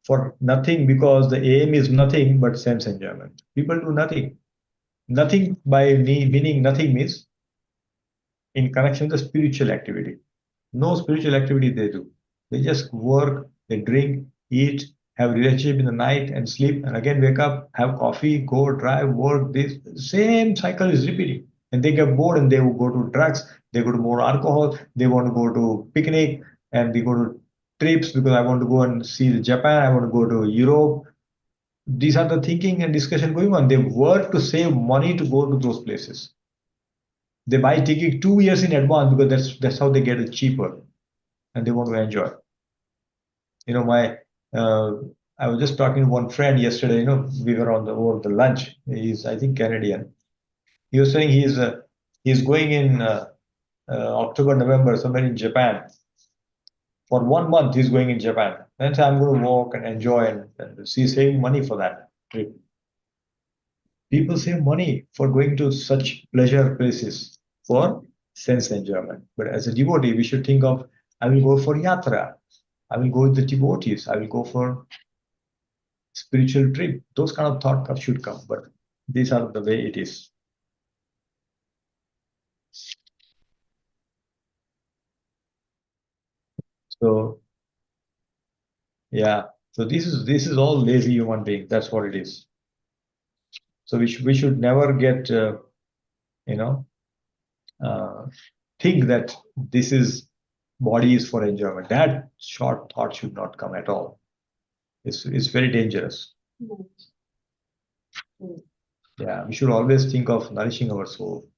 for nothing because the aim is nothing but sense enjoyment. People do nothing. Nothing by meaning nothing means in connection with the spiritual activity. No spiritual activity they do. They just work, they drink, eat, have relationship in the night and sleep, and again wake up, have coffee, go drive, work. This same cycle is repeating. And they get bored and they will go to drugs, they go to more alcohol, they want to go to picnic, and they go to trips because I want to go and see Japan, I want to go to Europe. These are the thinking and discussion going on. They work to save money to go to those places. They buy ticket 2 years in advance because that's how they get it cheaper, and they want to enjoy. My I was just talking to one friend yesterday. We were over the lunch. He's, I think, Canadian. He was saying he's going in October, November, somewhere in Japan. For 1 month, he's going in Japan. And so I'm going to walk and enjoy and see saving money for that trip. People save money for going to such pleasure places for sense enjoyment. But as a devotee, we should think of, I will go for yatra. I will go with the devotees. I will go for spiritual trip. Those kind of thought should come, but these are the way it is. So yeah, so this is all lazy human being. That's what it is. So we should never get think that this is body is for enjoyment. That short thought should not come at all. It's very dangerous. Yeah, we should always think of nourishing our soul,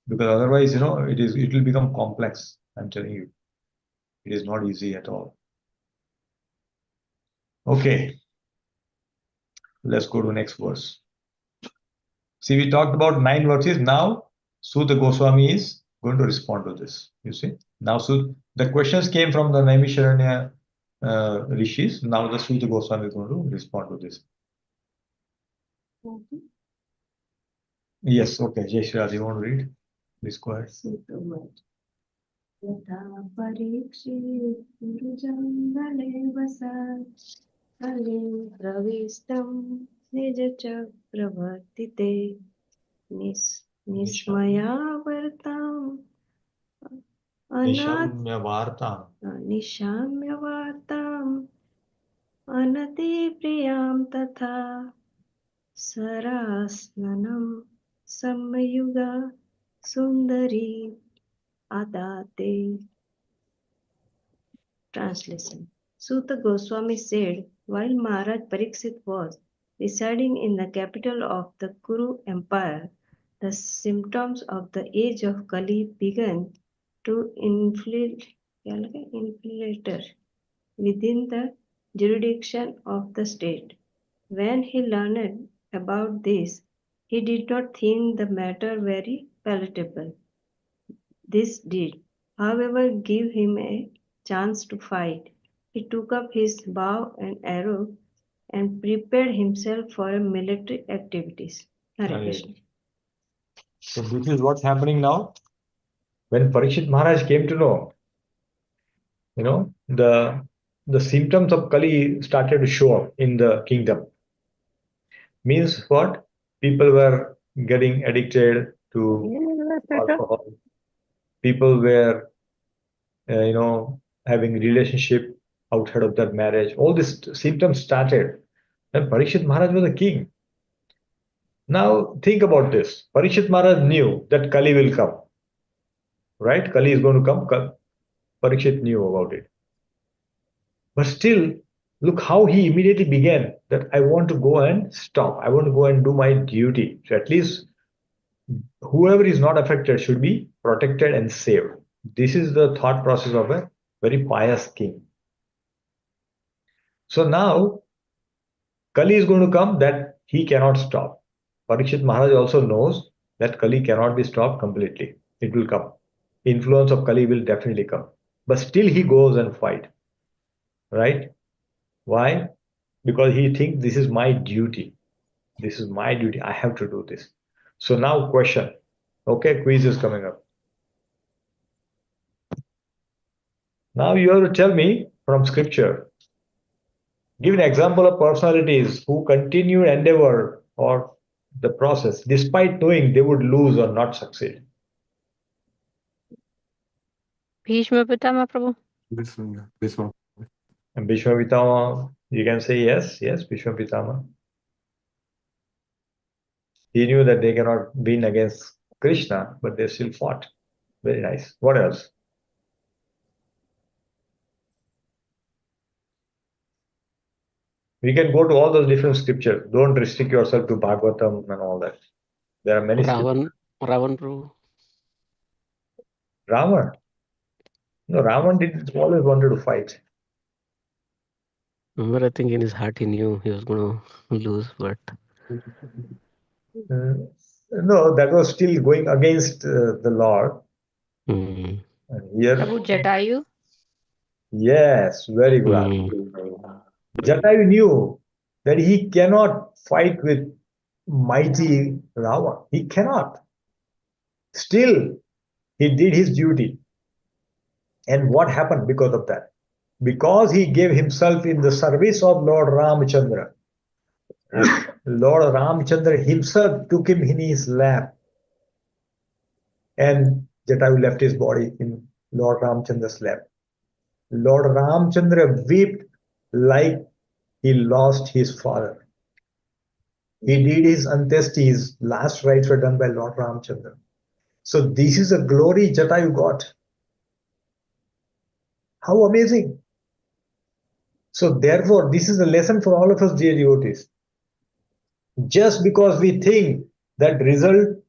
because otherwise, it will become complex. I'm telling you, it is not easy at all. Okay, let's go to next verse. See, we talked about 9 verses. Now, Sutta Goswami is going to respond to this. You see, now the questions came from the Naimisharanya rishis. Now the Sutta Goswami is going to respond to this. Yes, okay. Jai Shri Radha, you want to read? Please go ahead. यथा परीक्षित् गुरुजङ्गले वसत् कले प्रविष्टं निजचक्रवर्तिते निस्मयावर्ताम् निशाम्यवार्ताम् अनतिप्रियां तथा सरास्ननं सम्मयुगा सुन्दरी आदाते. Translation. Sutta Goswami said, while Maharaj Pariksit was residing in the capital of the Kuru Empire, the symptoms of the age of Kali began to infiltrate within the jurisdiction of the state. When he learned about this, he did not think the matter very palatable. This did, however, give him a chance to fight. He took up his bow and arrow and prepared himself for military activities. Hare Krishna. So this is what's happening now. When Parikshit Maharaj came to know, the symptoms of Kali started to show up in the kingdom. Means what? People were getting addicted to alcohol. People were, having relationship outside of their marriage. All these symptoms started. And Parikshit Maharaj was a king. Now think about this. Parikshit Maharaj knew that Kali will come. Right? Kali is going to come. Parikshit knew about it. But still, look how he immediately began that I want to go and stop. I want to go and do my duty. So at least whoever is not affected should be protected and saved. This is the thought process of a very pious king. So now Kali is going to come that he cannot stop. Parikshit Maharaj also knows that Kali cannot be stopped completely. It will come. Influence of Kali will definitely come. But still he goes and fight. Right? Why? Because he thinks this is my duty. This is my duty. I have to do this. So now question. Okay, quiz is coming up. Now you have to tell me from scripture. Give an example of personalities who continued endeavor or the process despite knowing they would lose or not succeed. Bhishma Pitama Prabhu. Bhishma. And Bhishma Pitama, you can say yes, Bhishma Pitama. He knew that they cannot win against Krishna, but they still fought. Very nice. What else? We can go to all those different scriptures. Don't restrict yourself to Bhagavatam and all that. There are many scriptures. Ravan Prabhu. Ravan. No, Ravan did always wanted to fight. Remember, I think in his heart he knew he was going to lose, but No, that was still going against the Lord. mm, And here, Prabhu Jatayu. yes, very good answer. Jatayu knew that he cannot fight with mighty Ravan. He cannot. Still, he did his duty. And what happened because of that? Because he gave himself in the service of Lord Ramchandra. Lord Ramchandra himself took him in his lap, and Jatayu left his body in Lord Ramchandra's lap. Lord Ramchandra wept like he lost his father. He did his antyesti, his last rites were done by Lord Ramchandra. So this is a glory Jatayu got. How amazing. So therefore, this is a lesson for all of us, dear devotees. Just because we think that result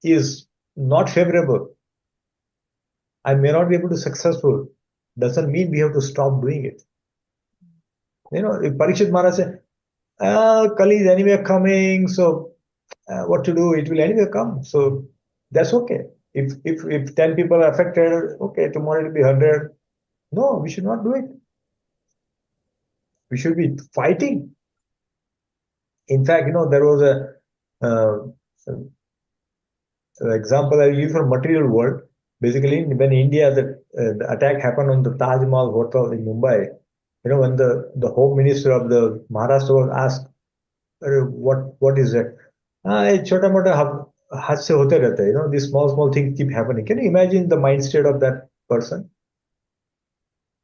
is not favorable, I may not be able to successful, doesn't mean we have to stop doing it. You know, if Parikshit Maharaj said, Kali is anyway coming, so what to do? It will anyway come. So that's okay. If 10 people are affected, okay, tomorrow it will be 100. No, we should not do it. We should be fighting. In fact, you know, there was a example I use from material world. Basically, when India, the attack happened on the Taj Mahal Hotel in Mumbai, you know, when the Home Minister of the Maharashtra was asked, what is it? ये छोटा मोटा हादसे होते रहते हैं, you know, these small things keep happening. Can you imagine the mind state of that person?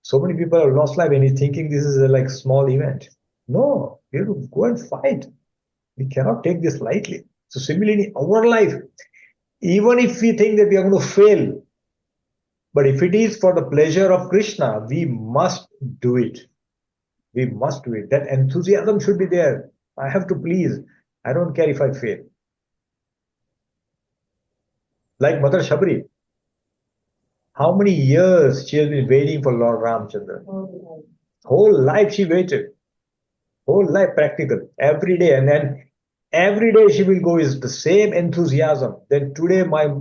So many people have lost life and he's thinking this is a like small event. No, we have to go and fight. We cannot take this lightly. So similarly, in our life, even if we think that we are going to fail, but if it is for the pleasure of Krishna, we must do it. We must do it. That enthusiasm should be there. I have to please. I don't care if I fail. Like Mother Shabri. How many years she has been waiting for Lord Ramchandra? Whole life she waited. Whole life practical. Every day. And then every day she will go with the same enthusiasm. Then today my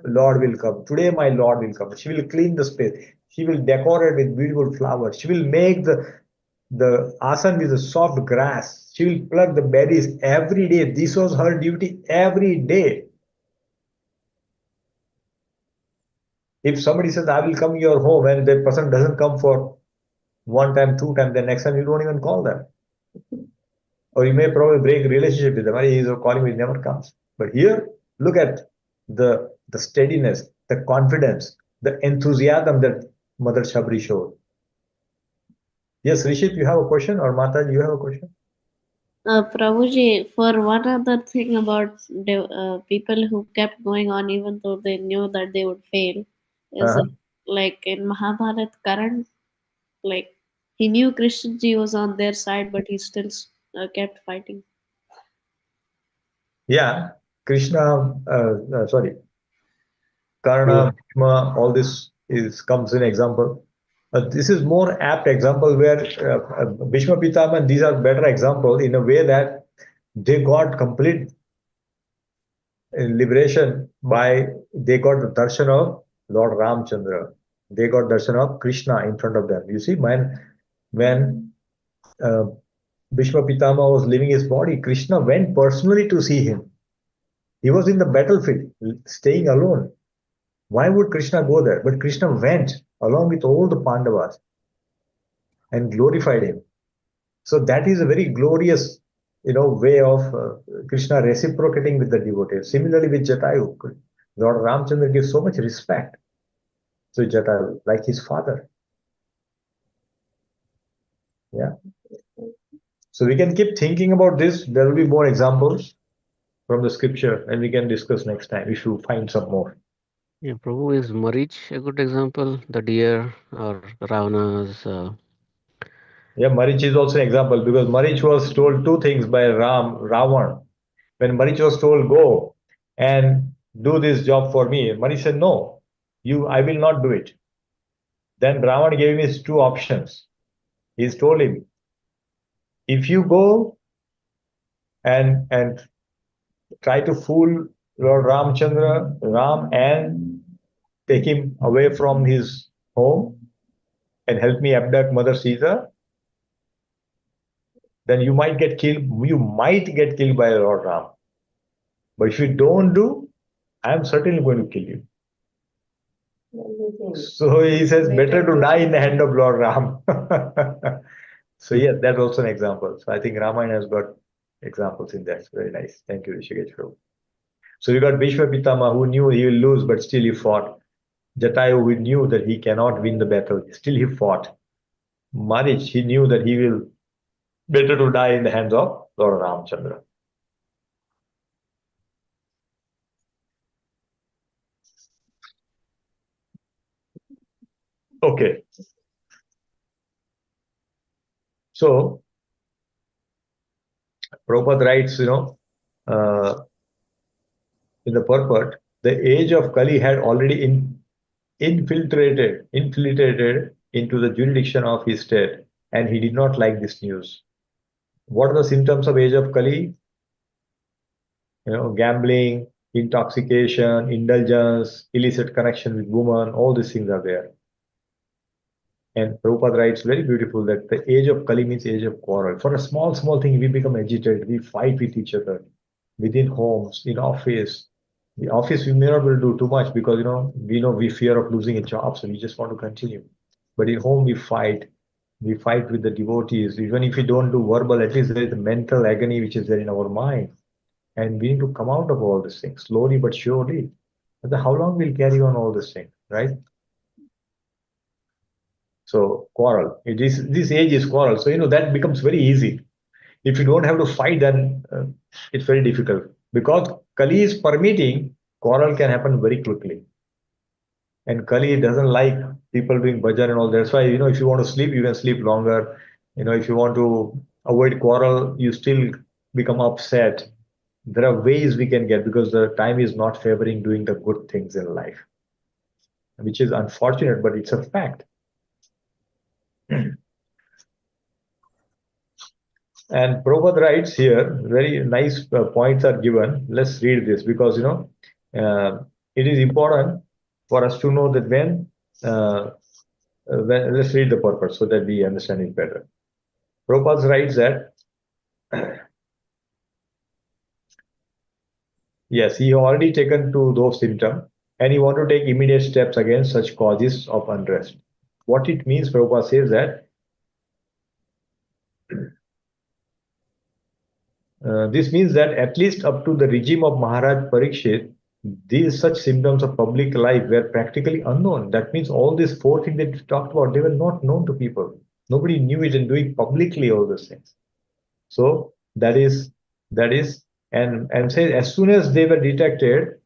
Lord will come. Today my Lord will come. She will clean the space. She will decorate with beautiful flowers. She will make the asan with the soft grass. She will pluck the berries every day. This was her duty every day. If somebody says, I will come to your home, and that person doesn't come for one time, two times, the next time you don't even call them. Or you may probably break relationship with them. He's calling me, never comes. But here, look at the steadiness, the confidence, the enthusiasm that Mother Shabri showed. Yes, Rishit, you have a question, or Mata, you have a question? Prabhuji, for one other thing about the people who kept going on even though they knew that they would fail, is Uh-huh. like in Mahabharat Karan, like he knew Krishna ji was on their side, but he still kept fighting. Yeah, Krishna, sorry, Karna, Bhishma, all this is comes in example. This is more apt example where Bhishma Pitama and these are better example in a way that they got complete liberation by they got the darshan of Lord Ramchandra. They got darshan of Krishna in front of them. You see, when uh, Bhishma Pitama was leaving his body, Krishna went personally to see him. He was in the battlefield, staying alone. Why would Krishna go there? But Krishna went along with all the Pandavas and glorified him. So that is a very glorious, way of Krishna reciprocating with the devotees. Similarly with Jatayu, Lord Ramchandra gives so much respect to Jatayu, like his father. Yeah. So we can keep thinking about this. There will be more examples from the scripture, and we can discuss next time if you find some more. Yeah, Prabhu, is Marich a good example? The deer or Ravana's. Yeah, Marich is also an example because Marich was told two things by Ravan. When Marich was told, go and do this job for me, Marich said, no, I will not do it. Then Ravan gave him his two options. He's told him, if you go and try to fool Lord Ram, and take him away from his home and help me abduct Mother Sita, then you might get killed. You might get killed by Lord Ram. But if you don't do, I am certainly going to kill you. So he says, better to die in the hand of Lord Ram. So yes, that's also an example. So I think Ramayana has got examples in that. Very nice. Thank you, Rishikesh. So you got Bhishma Pitama who knew he will lose, but still he fought. Jatayu who knew that he cannot win the battle, still he fought. Marich, he knew that he will better to die in the hands of Lord Ramchandra. Okay. So Prabhupada writes, in the purport, the age of Kali had already infiltrated into the jurisdiction of his state, and he did not like this news. What are the symptoms of age of Kali? Gambling, intoxication, indulgence, illicit connection with women, all these things are there. And Prabhupada writes very beautiful that the age of Kali means age of quarrel. For a small thing, we become agitated, we fight with each other within homes, in office. The office we may not be able to do too much because we fear of losing a job, so we just want to continue. But in home we fight. We fight with the devotees. Even if we don't do verbal, at least there is a mental agony which is there in our mind. And we need to come out of all these things slowly but surely. But how long will carry on all these things, right? So quarrel. This age is quarrel. So that becomes very easy. If you don't have to fight, then it's very difficult because Kali is permitting quarrel can happen very quickly. And Kali doesn't like people doing bhajan and all. That's why if you want to sleep, you can sleep longer. If you want to avoid quarrel, you still become upset. There are ways we can get because the time is not favoring doing the good things in life, which is unfortunate, but it's a fact. And Prabhupada writes here, very nice points are given. Let's read this because it is important for us to know that let's read the purpose so that we understand it better. Prabhupada writes that yes, he already taken to those symptoms and he want to take immediate steps against such causes of unrest. What it means, Prabhupada says that this means that at least up to the regime of Maharaj Parikshit, these such symptoms of public life were practically unknown. That means all these four things that we talked about, they were not known to people. Nobody knew it and doing publicly all those things. So that is, and say as soon as they were detected,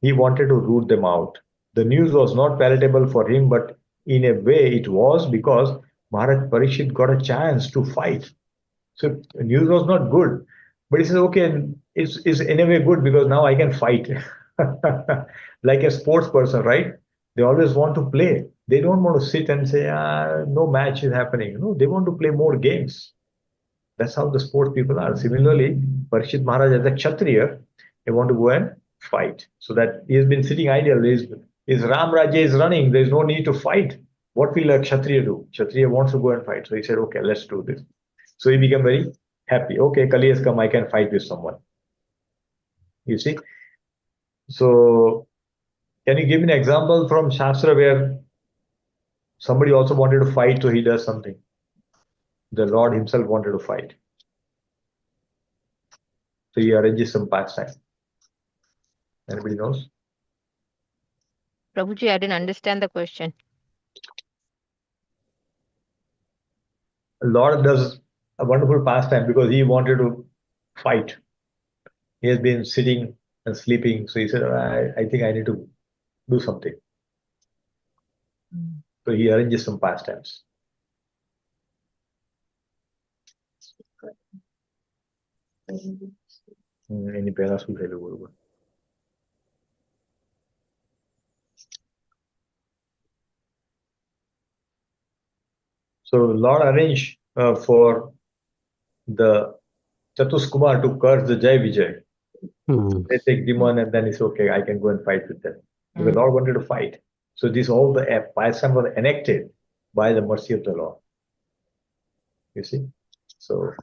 he wanted to root them out. The news was not palatable for him, but in a way it was because Maharaj Parikshit got a chance to fight. So news was not good, but he says, okay, it's in a way good because now I can fight. Like a sports person, right? They always want to play. They don't want to sit and say, no match is happening. No, they want to play more games. That's how the sports people are. Similarly, Parikshit Maharaj as a Kshatriya, they want to go and fight. So that he has been sitting idle. His Ram Rajya is running. There is no need to fight. What will a Kshatriya do? Kshatriya wants to go and fight. So he said, okay, let's do this. So he became very happy. Okay, Kali has come. I can fight with someone. You see? So can you give me an example from Shastra where somebody also wanted to fight, so he does something? The Lord himself wanted to fight. So he arranges some pastime. Anybody knows? Prabhuji, I didn't understand the question. Lord does a wonderful pastime because he wanted to fight. He has been sitting and sleeping. So he said, I think I need to do something. So he arranges some pastimes. Any પહેલા શું થયેલું બરોબર? So Lord arranged for the Chatus Kumar to curse the Jai Vijay. They take demon and then it's okay, I can go and fight with them. Because Lord wanted to fight. So this all the pastime was enacted by the mercy of the Lord. You see? So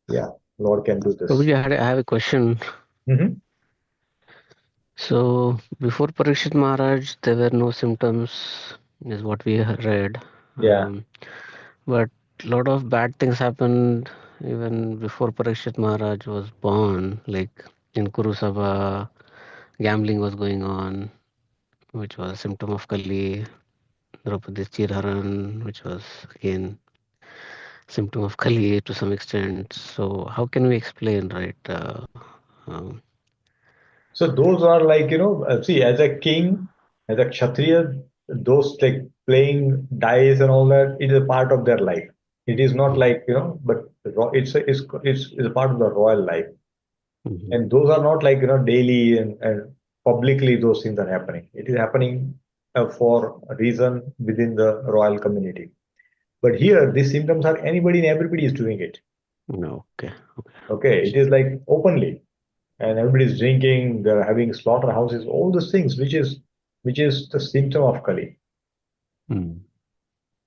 yeah, Lord can do this. Prabhuji, I have a question. Mhm. So before Parikshit Maharaj, there were no symptoms, is what we read. Yeah. But a lot of bad things happened even before Parikshit Maharaj was born. Like in Kurusabha, gambling was going on, which was a symptom of Kali. Draupadi's Chirharan, which was again symptom of Kali to some extent. So how can we explain, right? So those are like, see, as a king, as a Kshatriya, those like playing dice and all that, it is a part of their life. It is not like, but it's a part of the royal life. And those are not like, daily and publicly those things are happening. It is happening for a reason within the royal community. But here, these symptoms are anybody and everybody is doing it. Okay. Okay, it is like openly. And everybody's drinking, they're having slaughterhouses, all those things, which is the symptom of Kali.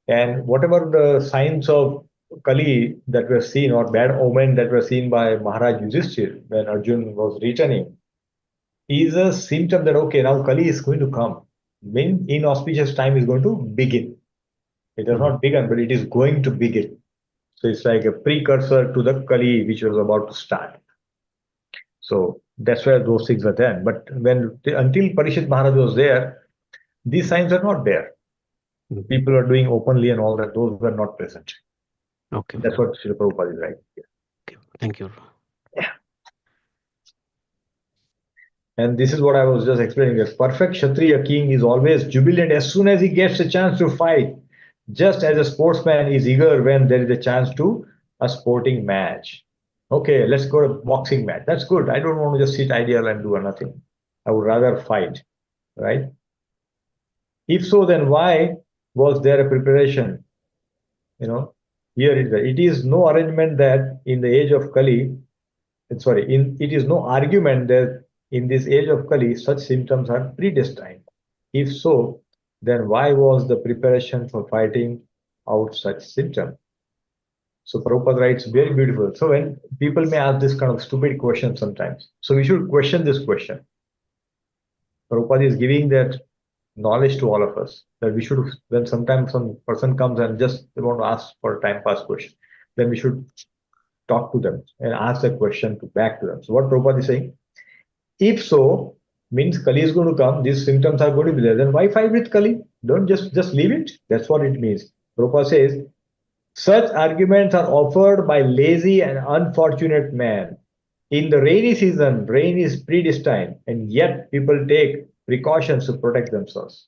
And whatever the signs of Kali that were seen or bad omen that were seen by Maharaj Yudhishthir when Arjun was returning, is a symptom that okay, now Kali is going to come. When inauspicious time is going to begin. It has not begun, but it is going to begin. So it's like a precursor to the Kali which was about to start. So that's where those things were there. But until Parikshit Maharaj was there, these signs are not there. People are doing openly and all that. Those were not present. Okay. That's what Srila Prabhupada is right. Okay. Thank you. Yeah. And this is what I was just explaining. A perfect Kshatriya king is always jubilant as soon as he gets a chance to fight. Just as a sportsman is eager when there is a chance to a sporting match. Okay, let's go to boxing match. That's good. I don't want to just sit idle and do nothing. I would rather fight, right? If so, then why was there a preparation? Here it is no arrangement that in the age of Kali, it is no argument that in this age of Kali, such symptoms are predestined. If so, then why was the preparation for fighting out such symptoms? So Prabhupada writes very beautiful. So when people may ask this kind of stupid question sometimes, so we should question this question. Prabhupada is giving that knowledge to all of us that we should, when sometimes some person comes and just they want to ask for a time pass question, then we should talk to them and ask the question back to them. So what Prabhupada is saying, if so, means Kali is going to come, these symptoms are going to be there, then why fight with Kali? Don't just leave it. That's what it means. Prabhupada says, such arguments are offered by lazy and unfortunate men. In the rainy season, rain is predestined, and yet people take precautions to protect themselves.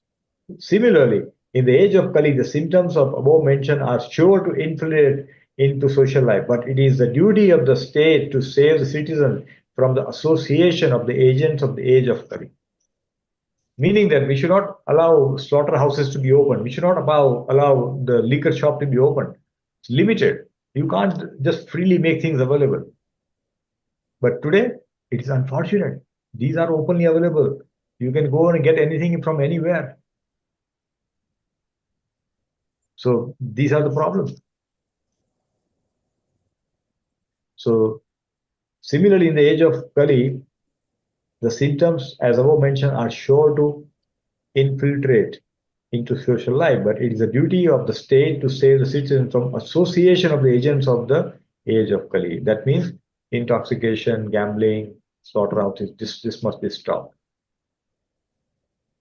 Similarly, in the age of Kali, the symptoms of above mentioned are sure to infiltrate into social life, but it is the duty of the state to save the citizen from the association of the agents of the age of Kali. Meaning that we should not allow slaughterhouses to be open. We should not allow the liquor shop to be open. It's limited. You can't just freely make things available. But today, it is unfortunate. These are openly available. You can go and get anything from anywhere. So these are the problems. So similarly, in the age of Kali, the symptoms, as above mentioned, are sure to infiltrate into social life, but it is a duty of the state to save the citizen from association of the agents of the age of Kali. That means intoxication, gambling, slaughterhouses. This must be stopped.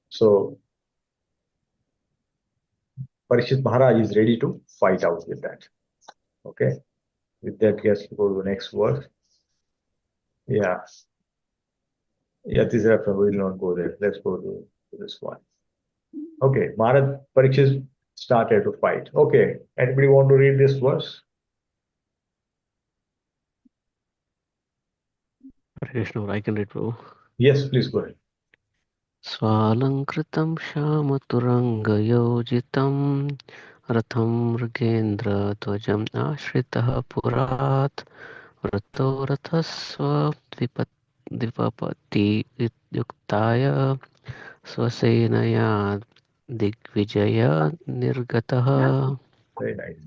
So Parishit Maharaj is ready to fight out with that. Okay. With that, let's go to the next verse. Yeah. Yeah, this reference, we will not go there. Let's go to this one. Okay, Maharaj Parikshit started to fight. Okay, anybody want to read this verse? Hare Krishna, I can read, Prabhu. Yes, please go ahead. स्वालङ्कृतं श्यामतुरङ्गयोजितं रथं मृगेन्द्रध्वजम् आश्रितः पुरात् वृतो रथस्व द्विपपतियुक्ताय स्वसेनया Digvijay निर्गतः. Very nice.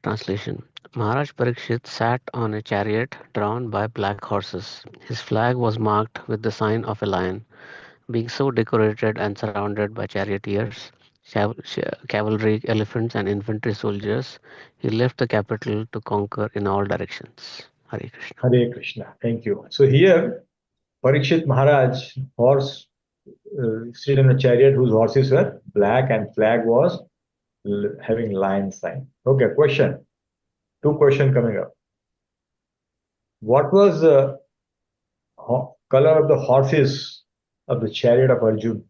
Translation. Maharaj Parikshit sat on a chariot drawn by black horses. His flag was marked with the sign of a lion. Being so decorated and surrounded by charioteers, cavalry, elephants, and infantry soldiers, he left the capital to conquer in all directions. Hare Krishna. Hare Krishna. Thank you. So here, Parikshit Maharaj horse stood in a chariot whose horses were black and flag was having lion sign. Okay, question. Two questions coming up. What was the color of the horses of the chariot of Arjun?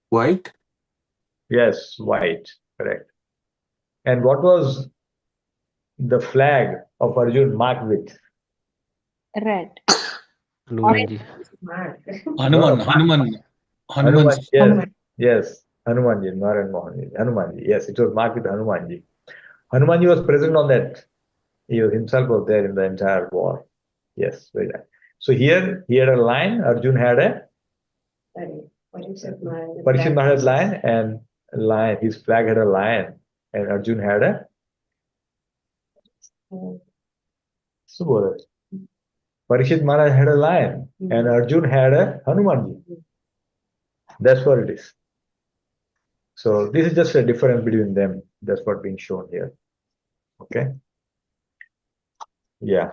White? Yes, white. Correct. And what was the flag of Arjun marked with? Red. Hanumanji. Hanuman, No, Hanuman, Hanuman, Hanuman's. yes, yes, Hanumanji, Narayan Mohanji, Hanumanji, yes, it was marked with Hanumanji. Hanumanji was present on that. He himself was there in the entire war. Yes, very nice. So here he had a lion, Arjun had a Parikshit Maharaj lion, and lion, his flag had a lion, and Arjun had a Subodha. Parikshit Maharaj had a lion, and Arjun had a Hanumanji. That's what it is. So this is just a difference between them. That's what being shown here. Okay. Yeah.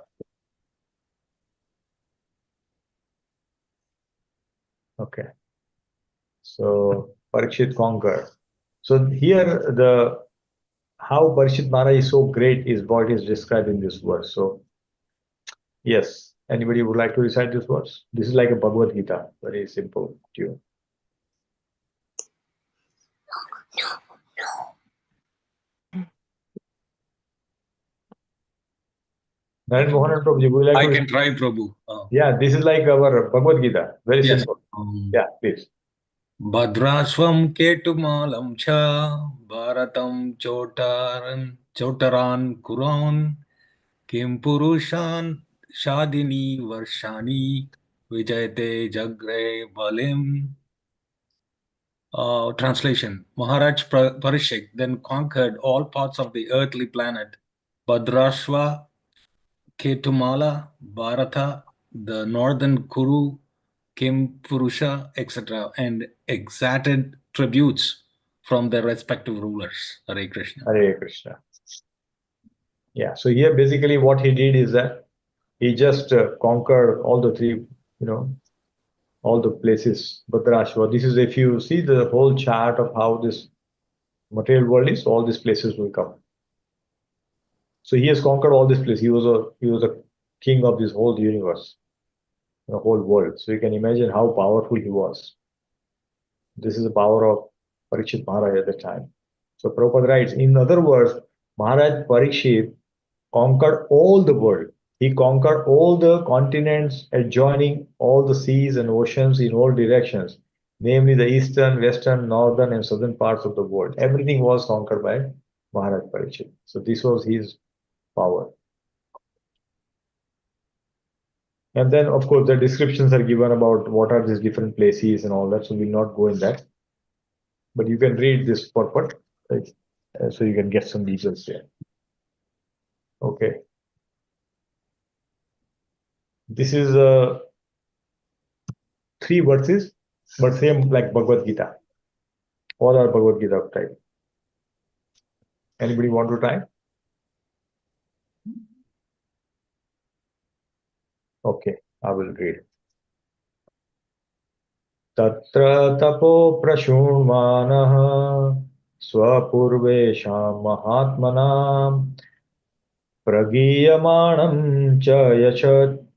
Okay. So Parikshit conquered. So here the how Parikshit Maharaj is so great is what is described in this verse. So yes, anybody would like to recite this verse? This is like a Bhagavad Gita, very simple tune. Narayan Mohan Prabhu, would you like I to? can try, Prabhu. Yeah, this is like our Bhagavad Gita, very Yes. simple. Yeah, please. Bhadrasvam ketumalam cha bharatam chotaran kuran kim purushan shadini varshani vijayate jagre balim. Translation. Maharaj Parishik then conquered all parts of the earthly planet Bhadrashva, Ketumala, Bharata, the northern Kuru, Kimpurusha, etc., and exacted tributes from their respective rulers. Hare Krishna. Hare Krishna. Yeah, so here basically what he did is that he just conquered all the three, all the places, Bhadrashva. This is if you see the whole chart of how this material world is, all these places will come. So he has conquered all these places. He was a king of this whole universe, the whole world. So you can imagine how powerful he was. This is the power of Parikshit Maharaj at the time. So Prabhupada writes, in other words, Maharaj Parikshit conquered all the world. He conquered all the continents adjoining all the seas and oceans in all directions, namely the eastern, western, northern, and southern parts of the world. Everything was conquered by Maharaj Parikshit. So this was his power. And then, of course, the descriptions are given about what are these different places and all that. So we'll not go in that. But you can read this purport, right? So you can get some details there. Okay. This is 3 verses, but same like Bhagavad Gita. All are Bhagavad Gita type. Anybody want to try? Okay, I will read. Tatra tapo prashunmanah swapurvesham mahatmanam pragiyamaणं च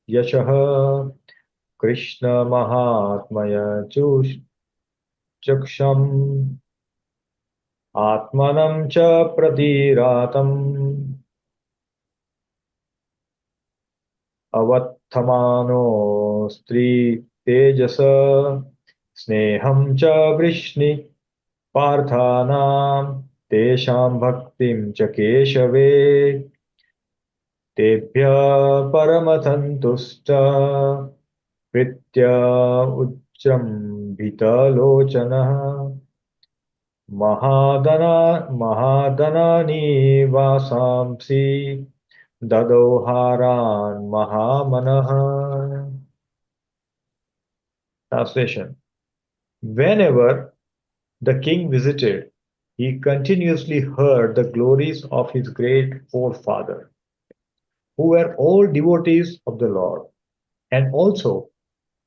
yashah Krishna mahatmaya chaksham atmanam cha pratiratam avattamano stri tejasa sneham cha vrishni parthanam tesham bhaktim cha keshave tebhya paramatantusta pritya uchram bhitalochana Mahadanani vasamsi dadoharan mahamanaha. Translation. Whenever the king visited, he continuously heard the glories of his great forefather, who were all devotees of the Lord, and also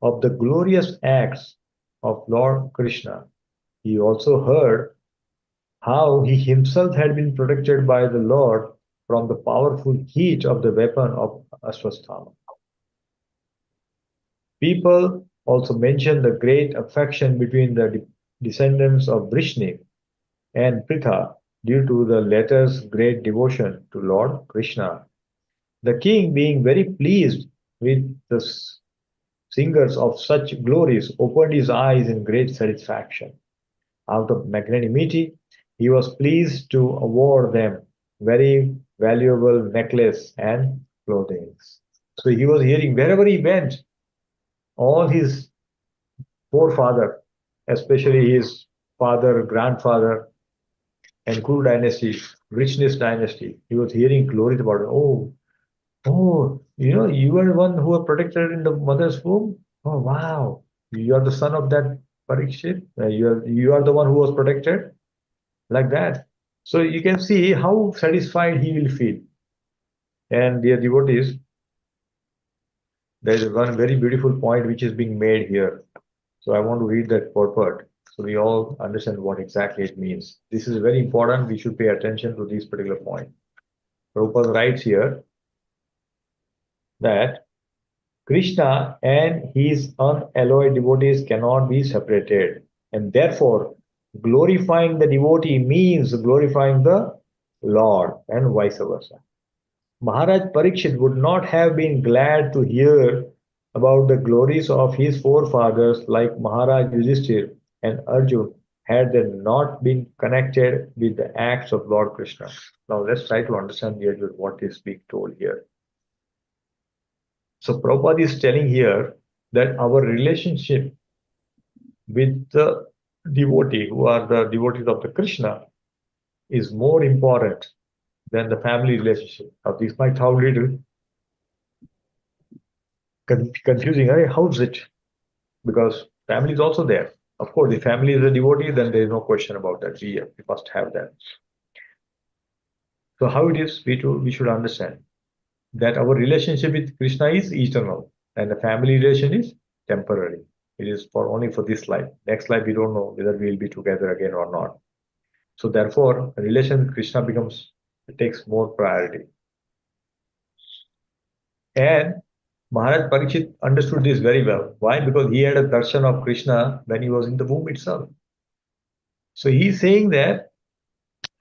of the glorious acts of Lord Krishna. He also heard how he himself had been protected by the Lord from the powerful heat of the weapon of Ashwasthama. People also mention the great affection between the descendants of Vrishni and Pritha due to the latter's great devotion to Lord Krishna. The king, being very pleased with the singers of such glories, opened his eyes in great satisfaction. Out of magnanimity, he was pleased to award them very valuable necklace and clothing. So he was hearing wherever he went, all his forefather, especially his father, grandfather, and Kuru dynasty, richness dynasty, he was hearing glories about it. Oh, you were one who were protected in the mother's womb. Oh, wow. You are the son of that Parikshit. You are the one who was protected like that. So you can see how satisfied he will feel. And dear devotees, there is one very beautiful point which is being made here. So I want to read that purport so we all understand what exactly it means. This is very important. We should pay attention to this particular point. Prabhupada writes here that Krishna and his unalloyed devotees cannot be separated. And therefore, glorifying the devotee means glorifying the Lord and vice versa. Maharaj Parikshit would not have been glad to hear about the glories of his forefathers like Maharaj Yudhishthir and Arjun had they not been connected with the acts of Lord Krishna. Now let's try to understand here what is being told here. So Prabhupada is telling here that our relationship with the devotee, who are the devotees of the Krishna, is more important than the family relationship. Now this might sound a little confusing. How is it? Because family is also there. Of course, if family is a devotee, then there is no question about that. We must have that. So how it is, we should understand that our relationship with Krishna is eternal and the family relation is temporary. It is for only for this life. Next life, we don't know whether we will be together again or not. So therefore, a relation with Krishna takes more priority. And Maharaj Parikshit understood this very well. Why? Because he had a darshan of Krishna when he was in the womb itself. So he's saying that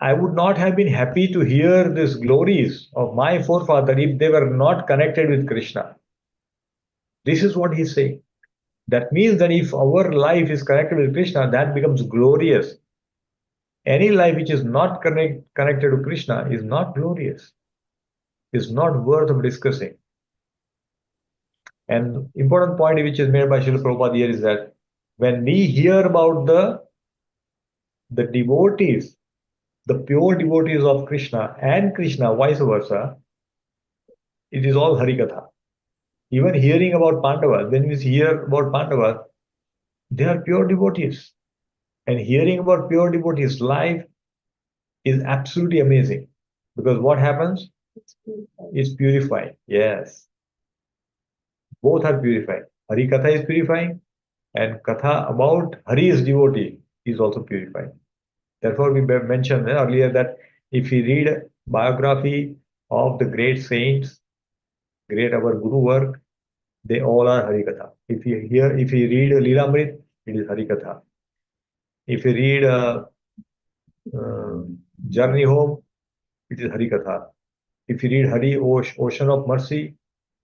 I would not have been happy to hear these glories of my forefather if they were not connected with Krishna. This is what he's saying. That means that if our life is connected with Krishna, that becomes glorious. Any life which is not connected to Krishna is not glorious, is not worth of discussing. And important point which is made by Srila Prabhupada here is that when we hear about the devotees, the pure devotees of Krishna and Krishna, vice versa, it is all Harikatha. Even hearing about Pandavas, when we hear about Pandavas, they are pure devotees. And hearing about pure devotees' life is absolutely amazing. Because what happens? It's purifying. Yes. Both are purifying. Hari Katha is purifying, and Katha about Hari's devotee is also purifying. Therefore, we mentioned earlier that if we read biography of the great saints, great our Guru work, they all are Harikatha. If you read Leelamrit, it is Harikatha. If you read Journey Home, it is Harikatha. If you read Ocean of Mercy,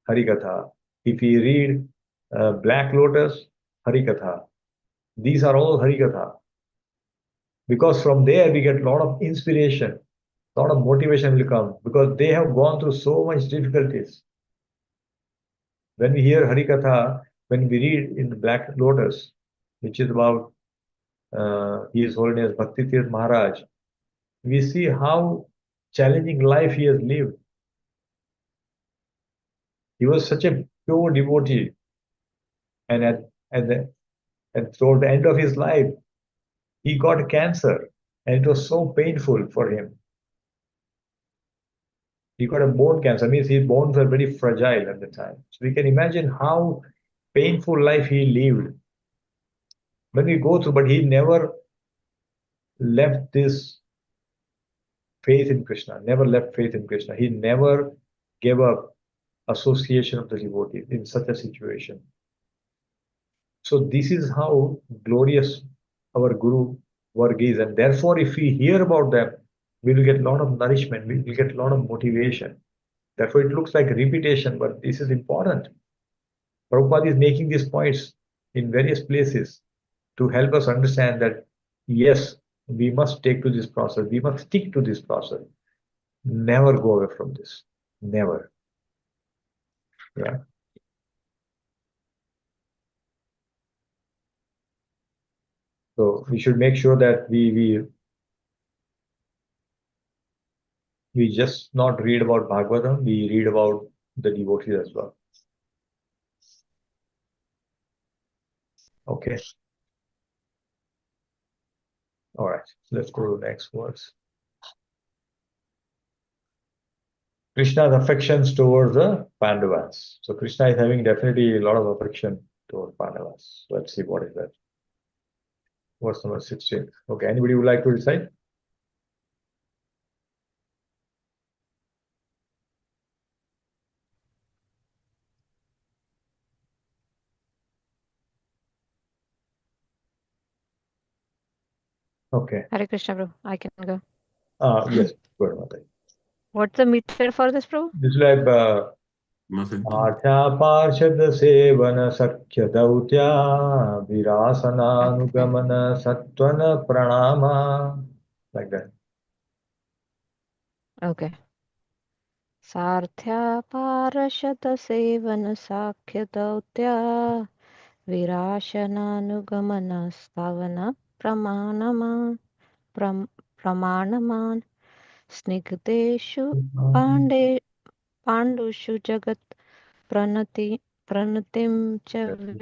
Harikatha. If you read Black Lotus, Harikatha. These are all Harikatha. Because from there we get a lot of inspiration, a lot of motivation will come because they have gone through so much difficulties. When we hear Harikatha, when we read in the Black Lotus, which is about His Holiness Bhakti Tirth Maharaj, we see how challenging life he has lived. He was such a pure devotee, and and toward the end of his life, he got cancer, and it was so painful for him. He got a bone cancer, means his bones were very fragile at the time. So we can imagine how painful life he lived. When we go through, but he never left this faith in Krishna, never left faith in Krishna. He never gave up association of the devotee in such a situation. So this is how glorious our Guru work is. And therefore, if we hear about them, we will get a lot of nourishment, we will get a lot of motivation. Therefore, it looks like repetition, but this is important. Prabhupada is making these points in various places to help us understand that, yes, we must take to this process, we must stick to this process. Never go away from this. Never. Yeah. So we should make sure that we just not read about Bhagavatam, we read about the devotees as well. Okay. All right. Let's go to the next verse. Krishna's affections towards the Pandavas. So Krishna is having definitely a lot of affection towards Pandavas. Let's see what is that. Verse number 16. Okay. Anybody would like to recite? Okay. Hare Krishna, bro. I can go. Yes. Go ahead, Mataji. What's the meter for this, bro? This is like आठा पार्षद सेवन सख्य दौत्या विरासनानुगमन सत्वन pranama, like that. Okay. सार्थ्या पारशत सेवन साख्य दौत्या विराशनानुगमनस्तावन प्रमाणमान स्निग्धेषु पाण्डुषु जगत् प्रणतिं च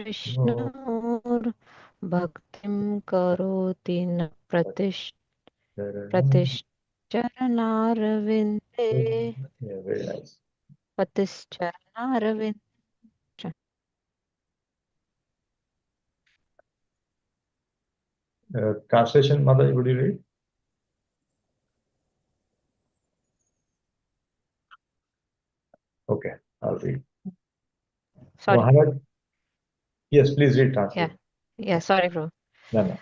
विष्णोर्भक्तिं करोति न प्रतिश्चरणारविन्दे Yeah, very nice. प्रतिश्चरणारविन्दे. Translation, Mataji, would you read? Okay, I'll read. Sorry. Maharaj, yes, please read translation. Yeah, sorry, bro. No.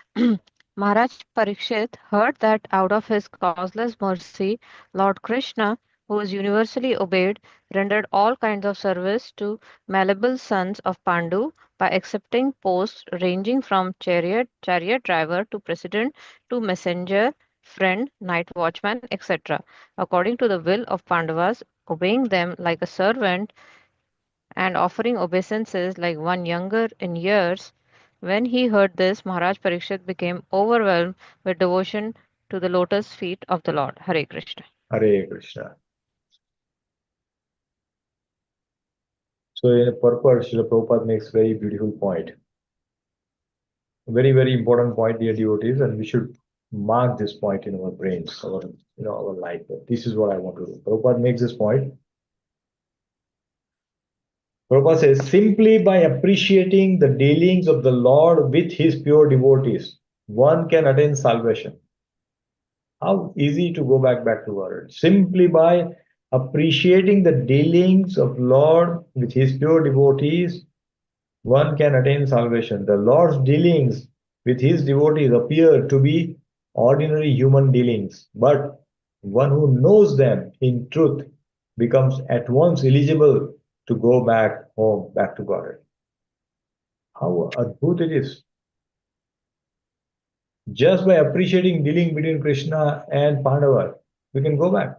Maharaj Parikshit heard that out of his causeless mercy, Lord Krishna, who is universally obeyed, rendered all kinds of service to malleable sons of Pandu by accepting posts ranging from chariot driver to president to messenger, friend, night watchman, etc., according to the will of Pandavas, obeying them like a servant and offering obeisances like one younger in years. When he heard this, Maharaj Parikshit became overwhelmed with devotion to the lotus feet of the Lord. Hare Krishna. Hare Krishna. So in a purport, Srila Prabhupada makes very beautiful point. Very, very important point, dear devotees, and we should mark this point in our brains, our life. This is what I want to do. Prabhupada makes this point. Prabhupada says, simply by appreciating the dealings of the Lord with his pure devotees, one can attain salvation. How easy to go back to God. Simply by appreciating the dealings of Lord with his pure devotees, one can attain salvation. The Lord's dealings with his devotees appear to be ordinary human dealings, but one who knows them in truth becomes at once eligible to go back home, back to God. How adbhut it is. Just by appreciating dealing between Krishna and Pandava, we can go back.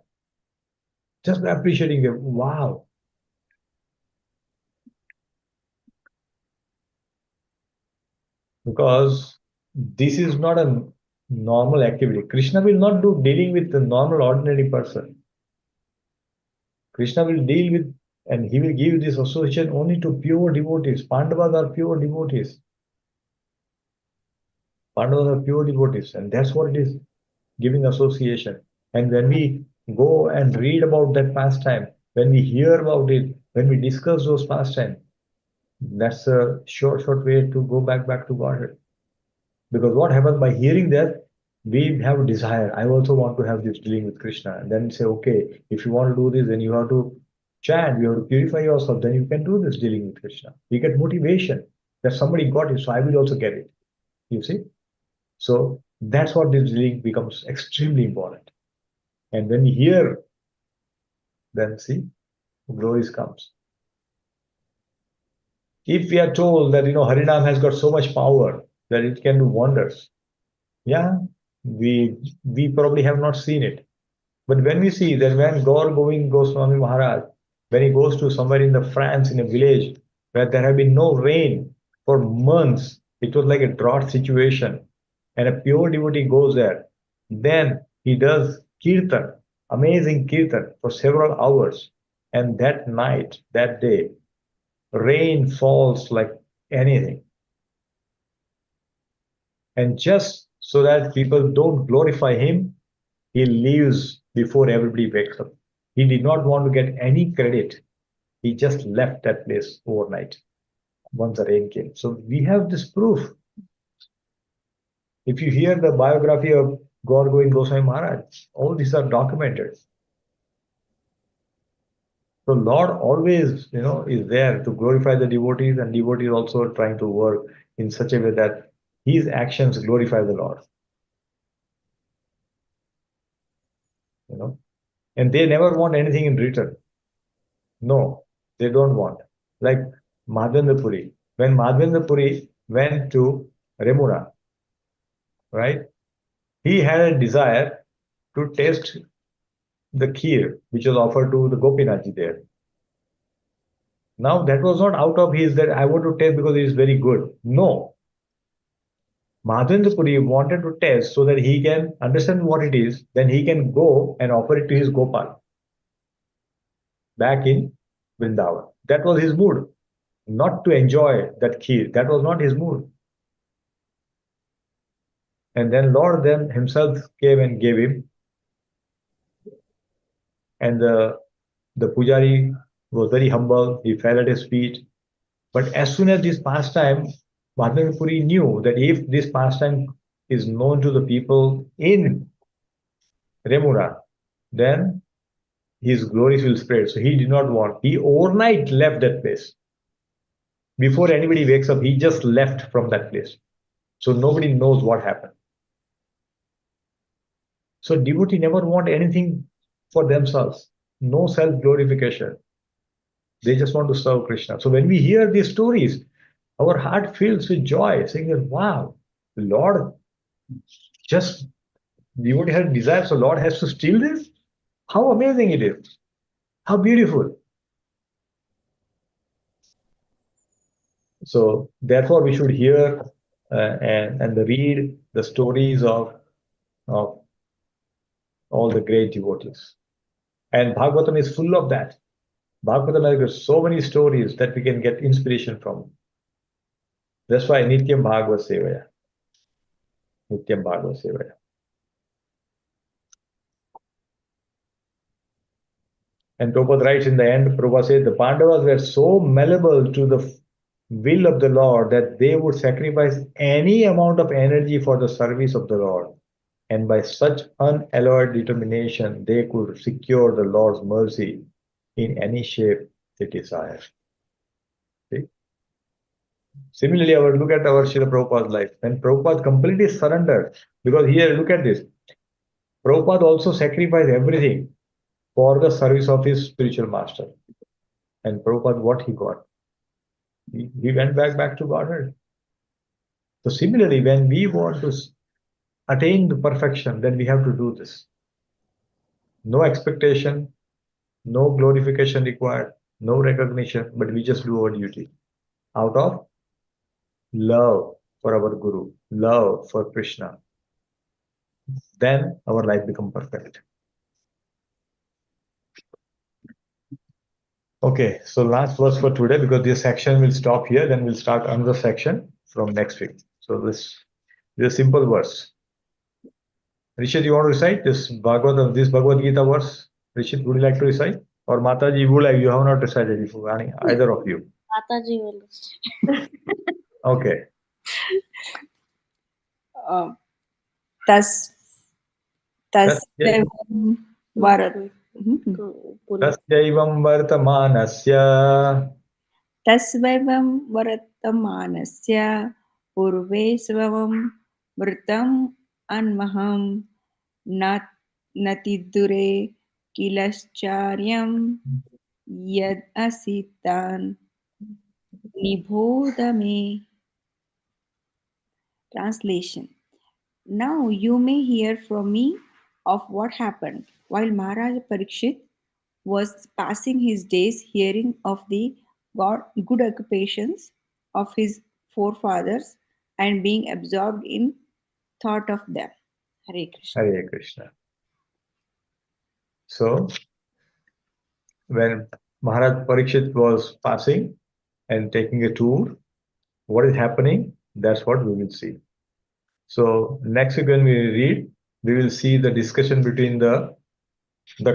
Just by appreciating it. Wow. Because this is not a normal activity. Krishna will not do dealing with the normal ordinary person. Krishna will deal with and he will give this association only to pure devotees. Pandavas are pure devotees. Pandavas are pure devotees, and that's what it is, giving association. And when we go and read about that pastime, when we hear about it, when we discuss those pastimes, that's a short way to go back to Godhead. Because what happens by hearing that, we have a desire. I also want to have this dealing with Krishna. And then say, okay, if you want to do this, then you have to chant, you have to purify yourself, then you can do this dealing with Krishna. You get motivation that somebody got it, so I will also get it. You see? So that's what this dealing becomes extremely important. And when we hear, then see, glories comes. If we are told that Harinam has got so much power that it can do wonders, yeah, we probably have not seen it. But when we see that when Gaur Govind Goswami Maharaj, when he goes to somewhere in the France, in a village where there have been no rain for months, it was like a drought situation, and a pure devotee goes there, then he does kirtan, amazing kirtan for several hours, and that night, that day, rain falls like anything. And just so that people don't glorify him, he leaves before everybody wakes up. He did not want to get any credit. He just left that place overnight once the rain came. So we have this proof. If you hear the biography of Gaur Govind Goswami Maharaj, all these are documented. So Lord always, is there to glorify the devotees, and devotees also trying to work in such a way that his actions glorify the Lord. And they never want anything in return. No, they don't want. Like Madhavendra Puri. When Madhavendra Puri went to Remura, right? He had a desire to taste the kheer which was offered to the Gopinathji there. Now that was not out of his that I want to taste because it is very good. No. Madhavendra Puri wanted to taste so that he can understand what it is, then he can go and offer it to his Gopal back in Vrindavan. That was his mood. Not to enjoy that kheer. That was not his mood. And then Lord then himself came and gave him. And the Pujari was very humble. He fell at his feet. But as soon as this pastime, Madhavendra Puri knew that if this pastime is known to the people in Remura, then his glories will spread. So he did not want. He overnight left that place. Before anybody wakes up, he just left from that place. So nobody knows what happened. So devotee never want anything for themselves, no self-glorification. They just want to serve Krishna. So when we hear these stories, our heart fills with joy, saying that, wow, Lord, just devotee has desire, so Lord has to steal this? How amazing it is. How beautiful. So therefore we should hear and read the stories of all the great devotees. And Bhagavatam is full of that. Bhagavatam has so many stories that we can get inspiration from. That's why Nityam Bhagavad Sevaya. Nityam Bhagavad Sevaya. And Prabhupada writes in the end, Prabhupada says the Pandavas were so malleable to the will of the Lord that they would sacrifice any amount of energy for the service of the Lord. And by such unalloyed determination, they could secure the Lord's mercy in any shape they desire. See? Similarly, look at our Srila Prabhupada's life. When Prabhupada completely surrendered, because here, look at this. Prabhupada also sacrificed everything for the service of his spiritual master. And Prabhupada, what he got? He went back to Godhead. So similarly, when we want to attain the perfection, then we have to do this. No expectation, no glorification required, no recognition, but we just do our duty out of love for our Guru, love for Krishna. Then our life becomes perfect. Okay, so last verse for today, because this section will stop here, then we'll start another section from next week. So this is a simple verse. Rishit, you want to recite this Bhagavad Gita verse? Rishit, would you like to recite? Or Mataji, you have not recited before, either of you. Mataji will. Okay. Tas Tasyaivam vartamanasya Tasvaivam vartamanasya purvesvavam mritam anmaham natidure kilascharyam yad asitan nibodhame. Translation. Now you may hear from me of what happened while Maharaj Parikshit was passing his days hearing of the good occupations of his forefathers and being absorbed in thought of them. Hare Krishna. Hare Krishna. So when Maharaj Parikshit was passing and taking a tour, what is happening? That's what we will see. So next week when we read, we will see the discussion between the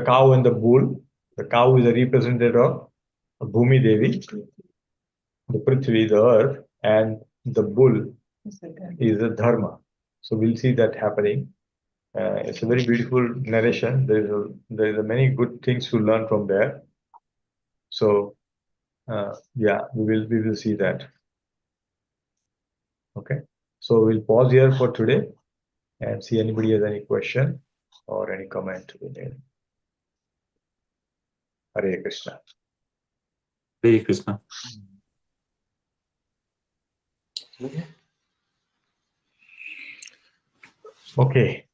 cow and the bull. The cow is a representative of Bhumi Devi, the Prithvi, the earth, and the bull is the Dharma. So we'll see that happening. It's a very beautiful narration. There's many good things to learn from there. So yeah, we will see that. Okay. So we'll pause here for today and see anybody has any question or any comment to be made. Hare Krishna. Hare Krishna. Okay.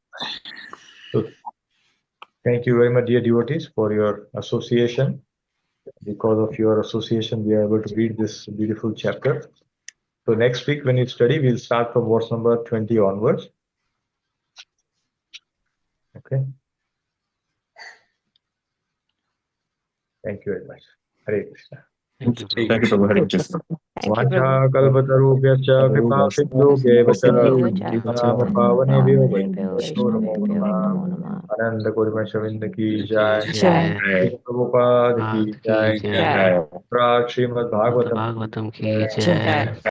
So thank you very much, dear devotees, for your association. Because of your association, we are able to read this beautiful chapter. So next week, when you study, we'll start from verse number 20 onwards. Okay. Thank you very much. Hare Krishna. Thank you, Prabhu. Hare Krishna. Vancha kalpatarubhyacha kripa sindhubhyeva nama pavanebhyo vaishnaveभ्यो namo namah. Ananda Korimashavinda ki jai. Jai. Prabhupada ki Bhagavad jai. ki jai. Srimad Bhagavatam Bhagavatam ki jai.